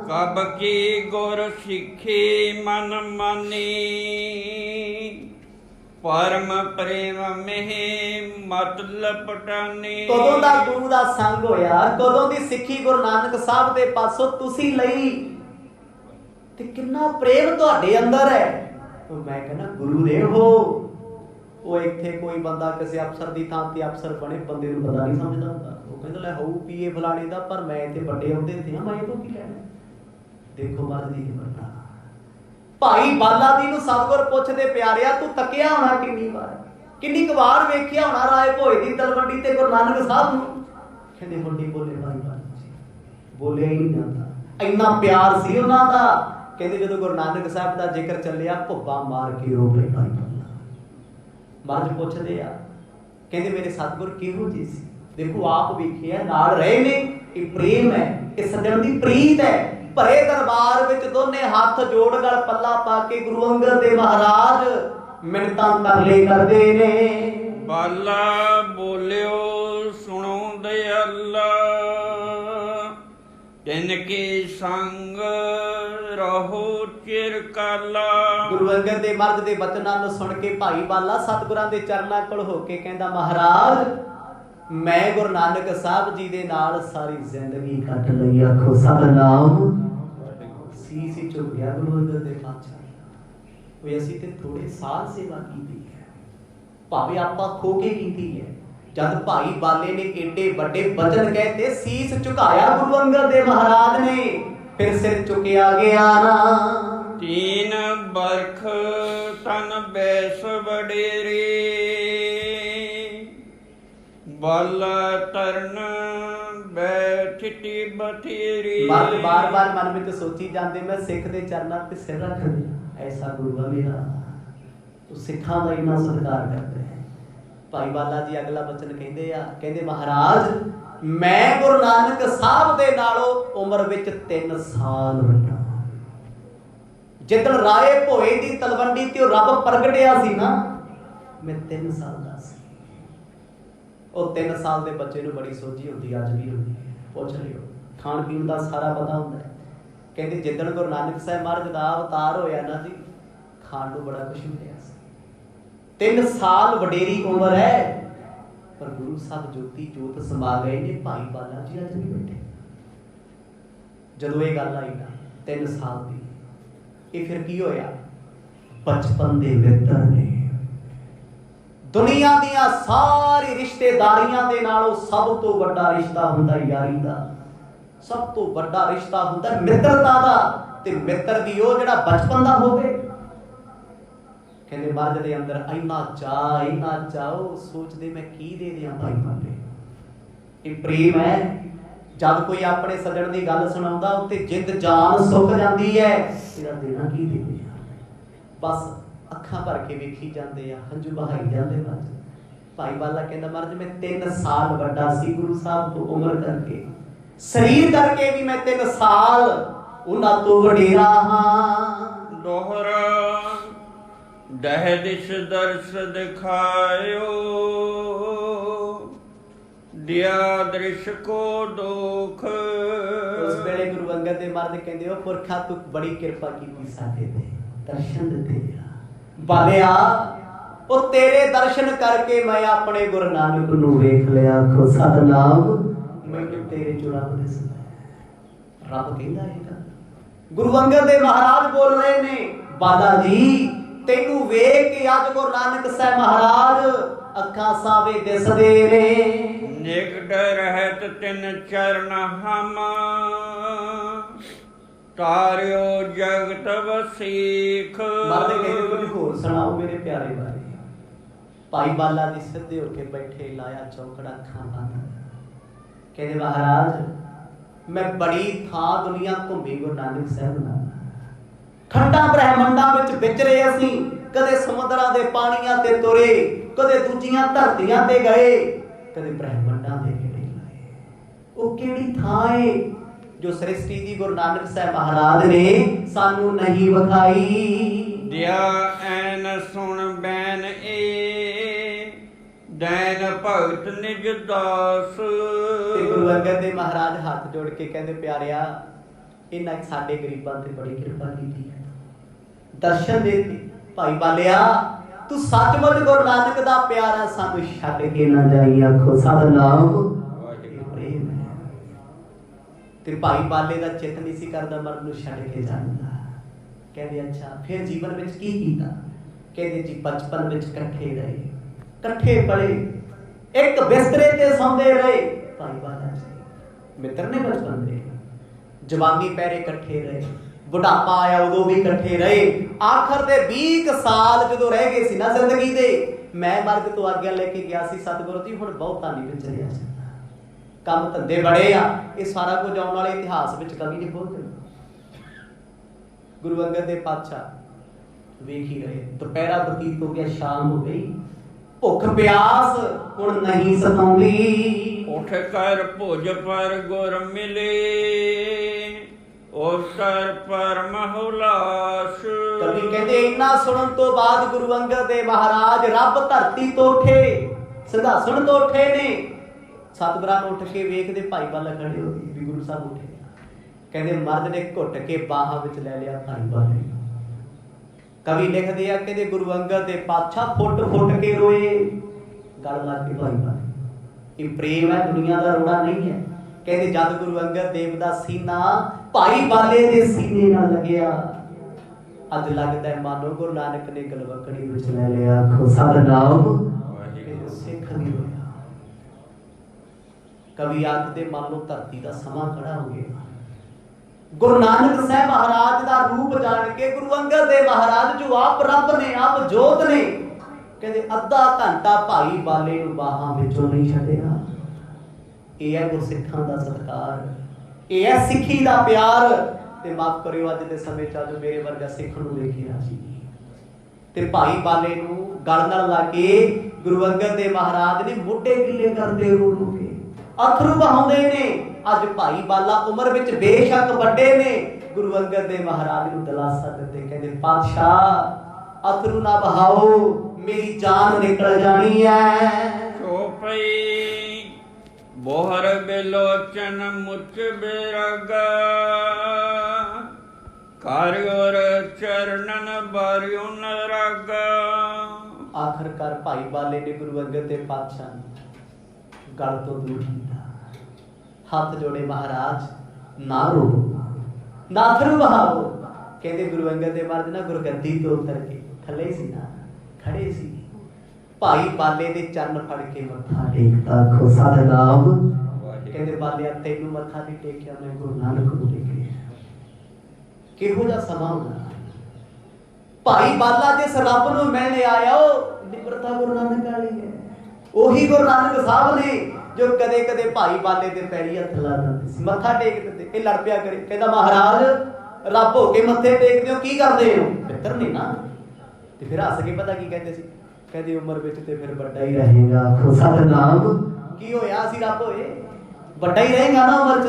ਕਬ ਕੀ ਗੁਰ ਸਿੱਖੀ ਮਨ ਮਾਨੀ, ਪਰਮ ਪ੍ਰੇਮ ਮਹਿ ਮਤਲਬ ਪਟਾਨੀ। ਕਦੋਂ ਦਾ ਗੁਰੂ ਦਾ ਸੰਗ ਹੋਇਆ, ਕਦੋਂ ਦੀ ਸਿੱਖੀ ਗੁਰੂ ਨਾਨਕ ਸਾਹਿਬ ਦੇ ਪਾਸੋਂ ਤੁਸੀਂ ਲਈ, ਤੇ ਕਿੰਨਾ ਪ੍ਰੇਮ ਤੁਹਾਡੇ ਅੰਦਰ ਹੈ। ਮੈਂ ਕਹਿੰਦਾ ਗੁਰੂ ਦੇ ਹੋ। ਉਹ ਇੱਥੇ ਕੋਈ ਬੰਦਾ ਕਿਸੇ ਅਫਸਰ ਦੀ ਥਾਂ ਤੇ ਅਫਸਰ ਬਣੇ, ਬੰਦੇ ਨੂੰ ਪਤਾ ਨਹੀਂ ਸਮਝਦਾ ਹੁੰਦਾ। ਉਹ ਕਹਿੰਦਾ ਲੈ ਹੋਊ ਪੀਏ ਫਲਾਣੇ ਦਾ, ਪਰ ਮੈਂ ਇੱਥੇ ਵੱਡੇ ਅਹੁਦੇ ਤੇ ਹਾਂ, ਮੈਂ ਇਹ ਤੋਂ ਕੀ ਲੈਣਾ। ਦੇਖੋ ਮਰਦ ਦੀ ਹਿੰਮਤ। ਭਾਈ ਬਾਲਾ ਜੀ ਨੂੰ ਸਤਿਗੁਰ ਪੁੱਛਦੇ, ਪਿਆਰਿਆ ਤੂੰ ਤੱਕਿਆ ਹੋਣਾ ਕਿੰਨੀ ਵਾਰ, ਕਿੰਨੀ ਕੁ ਵਾਰ ਵੇਖਿਆ ਹੋਣਾ ਰਾਏ ਭੋਏ ਦੀ ਤਲਵੰਡੀ ਤੇ ਗੁਰੂ ਨਾਨਕ ਸਾਹਿਬ ਨੂੰ। ਕਹਿੰਦੇ ਹੁਣ ਨਹੀਂ ਬੋਲੇ ਭਾਈ ਬਾਲਾ ਜੀ, ਬੋਲਿਆ ਹੀ ਨਹੀਂ ਜਾਂਦਾ, ਇੰਨਾ ਪਿਆਰ ਸੀ ਉਹਨਾਂ ਦਾ। ਕਹਿੰਦੇ ਜਦੋਂ ਗੁਰੂ ਨਾਨਕ ਸਾਹਿਬ ਦਾ ਜ਼ਿਕਰ ਚੱਲਿਆ, ਭੁੱਬਾ ਮਾਰ ਕੇ ਰੋ ਪਏ ਭਾਈ ਬਾਲਾ। ਮਹਾਰਾਜ ਪੁੱਛਦੇ ਆ, ਕਹਿੰਦੇ ਮੇਰੇ ਸਤਿਗੁਰ ਕਿਹੋ ਜਿਹੇ ਸੀ? ਦੇਖੋ ਆਪ ਵੇਖਿਆ, ਨਾਲ ਰਹੇ ਨੇ। ਇਹ ਪ੍ਰੇਮ ਹੈ, ਇਹ ਸੱਜਣ ਦੀ ਪ੍ਰੀਤ ਹੈ। ਭਰੇ ਦਰਬਾਰ ਵਿੱਚ ਦੋਨੇ ਹੱਥ ਜੋੜ ਗਲ ਪੱਲਾ ਪਾ ਕੇ ਗੁਰੂ ਅੰਗਦ ਦੇ ਮਹਾਰਾਜ ਮਿੰਨਤਾਂ ਤਰਲੇ ਕਰਦੇ ਨੇ। ਬਾਲਾ ਬੋਲਿਓ ਸੁਣੋ ਦਇਆਲਾ, ਤਿਨ ਕੇ ਸੰਗ ਰਹੋ ਚਿਰ ਕਾਲਾ। ਗੁਰੂ ਅੰਗਦ ਦੇ ਮਰਦ ਦੇ ਬਚਨਾਂ ਨੂੰ ਸੁਣ ਕੇ ਭਾਈ ਬਾਲਾ ਸਤਿਗੁਰਾਂ ਦੇ ਚਰਨਾਂ ਕੋਲ ਹੋ ਕੇ ਕਹਿੰਦਾ, ਮਹਾਰਾਜ ਮੈਂ ਗੁਰੂ ਨਾਨਕ ਸਾਹਿਬ ਜੀ ਦੇ ਨਾਲ ਸਾਰੀ ਜ਼ਿੰਦਗੀ ਕੱਟ ਲਈ। ਆਖੋ ਸਤਿਨਾਮ। ਸੀਸ ਝੁਕ ਗਿਆ ਗੁਰੂ ਅੰਗਦ ਦੇ ਪਾਤਸ਼ਾਹ। ਉਹ ਅਸੀਂ ਤੇ ਥੋੜੇ ਸਾਲ ਸੇਵਾ ਕੀਤੀ ਹੈ, ਭਾਵੇਂ ਆਪਾਂ ਖੋ ਕੇ ਕੀਤੀ ਹੈ। ਜਦ ਭਾਈ ਬਾਲੇ ਨੇ ਏਡੇ ਵੱਡੇ ਬਚਨ ਕਹੇ ਤੇ ਸੀਸ ਝੁਕਾਇਆ ਗੁਰੂ ਅੰਗਦ ਦੇ ਮਹਾਰਾਜ ਨੇ, ਫਿਰ ਸਿਰ ਝੁਕਿਆ ਗਿਆ ਨਾ। ਤੀਨ ਬਰਖ ਤਨ ਬੈਸ ਵਡੇਰੇ, ਬਾਲਾ ਤਰਨ ਬੈਠੀ ਬਥੇਰੀ। ਬਾਰ-ਬਾਰ ਮਨ ਵਿੱਚ ਸੋਚੀ ਜਾਂਦੇ, ਮੈਂ ਸਿੱਖ ਦੇ ਚਰਨਾਂ ਤੇ ਸਿਰ ਰੱਖ ਦਿਆਂ। ਐਸਾ ਗੁਰੂ ਆ ਮੇਰਾ, ਤੂੰ ਸਿੱਖਾਂ ਦਾ ਇੰਨਾ ਸਤਿਕਾਰ ਕਰਦਾ ਹੈ। ਭਾਈ ਬਾਲਾ ਜੀ ਅਗਲਾ ਬਚਨ ਕਹਿੰਦੇ ਆ, ਕਹਿੰਦੇ ਮਹਾਰਾਜ ਮੈਂ ਗੁਰੂ ਨਾਨਕ ਸਾਹਿਬ ਦੇ ਨਾਲੋਂ ਉਮਰ ਵਿੱਚ 3 ਸਾਲ ਵੱਡਾ। ਜਿੱਦਣ ਰਾਏ ਭੋਏ ਦੀ ਤਲਵੰਡੀ ਤੇ ਉਹ ਰੱਬ ਪ੍ਰਗਟਿਆ ਸੀ ਨਾ, ਮੈਂ 3 ਸਾਲ ਦਾ ਸੀ। ਉਹ 3 ਸਾਲ ਦੇ ਬੱਚੇ ਨੂੰ ਬੜੀ ਸੋਝੀ ਹੁੰਦੀ, ਅੱਜ ਵੀ ਹੁੰਦੀ ਹੈ, ਪੁੱਛ ਲਿਓ। ਖਾਣ ਪੀਣ ਦਾ ਸਾਰਾ ਪਤਾ ਹੁੰਦਾ ਹੈ। ਕਹਿੰਦੇ ਜਿੱਦਣ ਗੁਰੂ ਨਾਨਕ ਸਾਹਿਬ ਮਹਾਰਾਜ ਦਾ ਅਵਤਾਰ ਹੋਇਆ ਨਾ ਜੀ, ਖਾਣ ਨੂੰ ਬੜਾ ਕੁਛ ਮਿਲਿਆ ਸੀ। 3 ਸਾਲ ਵਡੇਰੀ ਉਮਰ ਹੈ, ਪਰ ਗੁਰੂ ਸਾਹਿਬ ਜੋਤੀ ਜੋਤ ਸਮਾ ਗਏ ਨੇ। ਭਾਈ ਬਾਲਾ ਜੀ ਅੱਜ ਵੀ ਬੈਠੇ। ਜਦੋਂ ਇਹ ਗੱਲ ਆਈ ਨਾ 3 ਸਾਲ ਦੀ, ਇਹ ਫਿਰ ਕੀ ਹੋਇਆ? ਬਚਪਨ ਦੇ ਮਿੱਤਰ ਨੇ। ਦੁਨੀਆ ਦੀਆਂ ਸਾਰੀ ਰਿਸ਼ਤੇਦਾਰੀਆਂ ਦੇ ਨਾਲੋਂ ਸਭ ਤੋਂ ਵੱਡਾ ਰਿਸ਼ਤਾ ਹੁੰਦਾ ਯਾਰੀ ਦਾ, ਸਭ ਤੋਂ ਵੱਡਾ ਰਿਸ਼ਤਾ ਹੁੰਦਾ ਮਿੱਤਰਤਾ ਦਾ। ਤੇ ਮਿੱਤਰ ਦੀ ਉਹ ਜਿਹੜਾ ਬਚਪਨ ਦਾ ਹੋਵੇ। ਕਹਿੰਦੇ ਮਰਦ ਦੇ ਅੰਦਰ ਇੰਨਾ ਚਾਹ, ਉਹ ਸੋਚਦੇ ਮੈਂ ਕੀ ਦੇ ਦਿਆਂ ਭਾਈ ਬਾਲੇ। ਇਹ ਪ੍ਰੇਮ ਹੈ। ਜਦ ਕੋਈ ਆਪਣੇ ਸੱਜਣ ਦੀ ਗੱਲ ਸੁਣਾਉਂਦਾ, ਉੱਤੇ ਜਿੰਦ ਜਾਨ ਸੁੱਕ ਜਾਂਦੀ ਹੈ। ਇਹਦਾ ਦੇਣਾ ਕੀ ਦੇ ਦਿਆਂ, ਬਸ ਅੱਖਾਂ ਭਰ ਕੇ ਵੇਖੀ ਜਾਂਦੇ ਆ, ਹੰਝੂ ਬਹਾਈ ਜਾਂਦੇ ਬਸ। ਭਾਈ ਬਾਲਾ ਕਹਿੰਦਾ ਮਹਾਰਾਜ ਮੈਂ 3 ਸਾਲ ਵੱਡਾ ਸੀ ਗੁਰੂ ਸਾਹਿਬ ਤੋਂ ਉਮਰ ਕਰਕੇ, ਸਰੀਰ ਕਰਕੇ ਵੀ ਮੈਂ 3 ਸਾਲ ਉਹਨਾਂ ਤੋਂ ਵਡੇਰਾ ਹਾਂ। ਦੋਹਰਾ ਦਹਿ ਦਿਸ਼ ਦਰਸ ਦਿਖਾਇਓ, ਦਿਆ ਦ੍ਰਿਸ਼ ਕੋ ਦੁਖ। ਉਸ ਵੇਲੇ ਗੁਰੂ ਅੰਗਦ ਦੇ ਮਰਦ ਕਹਿੰਦੇ, ਉਹ ਪੁਰਖਾ ਤੂੰ ਬੜੀ ਕਿਰਪਾ ਕੀਤੀ ਸਾਡੇ ਤੇ, ਦਰਸ਼ਨ ਦਿੱਤੇ ਆ ਬਾਲਿਆ। ਉਹ ਤੇਰੇ ਦਰਸ਼ਨ ਕਰਕੇ ਮੈਂ ਆਪਣੇ ਗੁਰੂ ਨਾਨਕ ਨੂੰ ਵੇਖ ਲਿਆ। ਆਖੋ ਸਤਿਨਾਮ। ਮੈਨੂੰ ਤੇਰੇ ਚੋਂ ਰੱਬ ਦਿਸਦਾ। ਰੱਬ ਕਹਿੰਦਾ ਇਹ ਗੱਲ। ਗੁਰੂ ਅੰਗਦ ਦੇ ਮਹਾਰਾਜ ਬੋਲ ਰਹੇ ਨੇ, ਬਾਲਾ ਜੀ ਤੈਨੂੰ ਵੇਖ ਕੇ ਅੱਜ ਗੁਰੂ ਨਾਨਕ ਸਾਹਿਬ ਮਹਾਰਾਜ ਅੱਖਾਂ ਸਾਵੇ ਦਿਸਦੇ ਨੇ। ਨਿਕਟ ਰਹਿਤ ਤਿਨ ਚਰਨ ਹਮ, ਤਾਰਿਓ ਜਗਤ ਵਸੀਖ। ਮਰਦੇ ਕਹਿੰਦੇ ਕੁਝ ਹੋਰ ਸੁਣਾਓ ਮੇਰੇ ਪਿਆਰੇ ਬਾਰੇ। भाई बाला जी सीधे होके बैठे, लाया चौकड़ा, अखां बंद। कहते महाराज मैं बड़ी थां दुनिया घूमी गुरु नानक साहब नाल, खंडां ब्रह्मंडां विच विचरे असीं, कदे समुद्रां दे पाणीआं ते तुरे, कदे दूजियां धरतियां ते गए, कदे ब्रह्मंडां दे घेरे लाए। ਉਹ ਕਿਹੜੀ ਥਾਂ ਹੈ जो सृष्टि दी गुरु नानक साहब महाराज ने सानू नहीं विखाई। दिया ऐन सुन बैन ए दैन भगत निज दास। ते गुरु अंगद देव महाराज हाथ जोड़ के कहते प्यारिया इन्हां साडे गरीबां ते बड़ी कृपा कीती है, दर्शन देते। भाई बालिया तू सचमुच गुरु नानक दा प्यारा, सानू छड्ड के ना जाई। आखो सतनाम प्रेम है। ते भाई बाले दा चित नहीं सी करदा मरन नूं छड्ड के जाण दा। कहते अच्छा फिर जीवन विच की कीता? कहते जी बचपन विच इकट्ठे रहे, इकट्ठे पढ़े, एक बिस्तरे ते सौंदे रहे। भाई बाला जी मित्र ने बचपन दे, जवानी पैरे इकट्ठे रहे, बुढ़ापा आया उदों भी इकट्ठे रहे। आखिर दे 20 साल जदों रह गए सी ना जिंदगी दे, मैं मर्ग तो आग्या लेके गया सी सतगुरु जी, हुण बहुता नहीं विच रहा सी, काम धंधे बड़े आ। ये सारा कुछ आने वाले इतिहास विच कभी नहीं बोलते। गुरु अंगद देव पातशाह वेख ही रहे, दोपहरा बतीत हो गया, शाम हो गई, भुख प्यास हुण नहीं सताउंदी। उठ कर भुज पर गुर मिले, उतर पर महुलास। कभी कहते इन्ना सुनन तो बाद गुरु अंगद देव महाराज रब धरती तो उठे, सिंहासन तो उठे ने। सतगुरां उठ के वेखदे भाई बाला खड़े हो भी गुरु साहब उठे। कहते मर्द ने घुट के बाहां विच ले लिया भाई बाले। कवि लिखदे आ कहते गुरु अंगद देव पातशाह फुट फुट के रोए, गल लग के भाई बाले। ये प्रेम है, दुनिया का रोना नहीं है। कहते जद गुरु अंगद देव दा सीना भाई बाले दे सीने नाल लगया, अज लगदा है मानो गुरु नानक ने गलवकड़ी विच ले लिया। आखो सतनाम सिख नहीं होया। कवि आखदे मान लो धरती का समा खड़ा हो गया, गुरु नानक साहब महाराज का रूप जान के गुरु अंगद देव महाराज जो आप रब ने, आप जोत ने, कहते अद्धा घंटा भाई बाले नूं बाहां विचों नहीं छड्डिया। यह है गुरसिखां दा सत्कार, यह है सिੱਖੀ दा प्यार। ते माफ करियो अज दे समय च जो मेरे वर्गा सिੱਖ नूं वेखी राजी ते भाई बाले नूं गल नाल ला के गुरु अंगद देव महाराज ने मोढे गिले करदे रो रो के अथरू बहाउंदे ने। अज भाई बाला उम्र विच बेशक वड्डे ने, गुरु अंगद देव महाराज नूं दिलासा दित्ते, कहंदे पातशाह अथरू ना बहाओ, मेरी जान निकल जानी है। चौपई बोहर बिलोचन मुच बिरगा, कार्योर चरणन बारियो नरगा। आखिरकार भाई बाले ने गुरु अंगद देव पातशाह गल तो दूर किया, हाथ जोड़े महाराज ना रो ना अथरू बहाओ। कहते गुरु अंगद देव महाराज ना गुरगद्दी तो उतर के थले सी ना खड़े सी, भाई बाले दे चरण फड़ के मत्था टेकता। आखो सतनाम। कहते बालिया तैनू मत्था नहीं टेकिया, मैं गुरु नानक नूं टेकिया। किहो जिहा समा होना भाई बाला जिस रब नूं मिलने आया, निम्रता गुरु नानक वाली है। ਉਹੀ गुरु नानक साहब ने जो कदे कदे भाई बाले दे पैरी हथ ला दिंदे सी, मत्था टेक दिंदे। ये लड़ पिया करे, कहंदा महाराज रब हो के मत्थे टेकदे हो, की करदे हो? मित्र ने ना। ते फिर हस के पता की कहंदे सी, कहंदे उम्र विच ते फिर बड़ा ही रहेगा। आखो सतनाम। की होया असीं रब होए, बड़ा ही रहेगा ना उम्र च,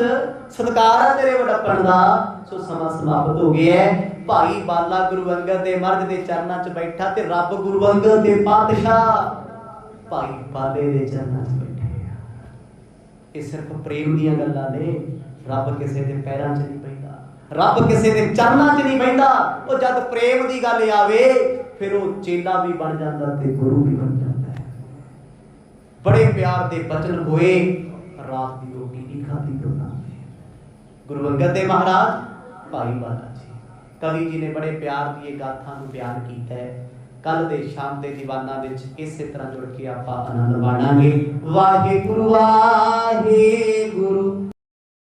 सत्कार है तेरे वडप्पण दा। सो समा समाप्त हो गया है। भाई बाला गुरु अंगद देव महाराज दे चरणां च बैठा ते रब गुरु अंगद देव पातशाह भाई बाले दे चरणां च बैठे। ये सिर्फ प्रेम दीयां गल्लां ने, रब किसी दे पैरां च नहीं पैंदा, रब किसी दे चरणां च नहीं पैंदा। ओ जद प्रेम दी गल आवे फिर वो चेला भी बन जांदा ते गुरु भी बन जांदा है। बड़े प्यार दे बचन होए, रात दी रोटी नहीं खाधी दोना। गुरु अंगद देव महाराज भाई बाला जी, कवि जी ने बड़े प्यार दी गाथा नूं बयान कीता है। कल दे शाम दे दीवाना विच इसे तरह जुड़ के आपां आनंद माणांगे। वाहे गुरु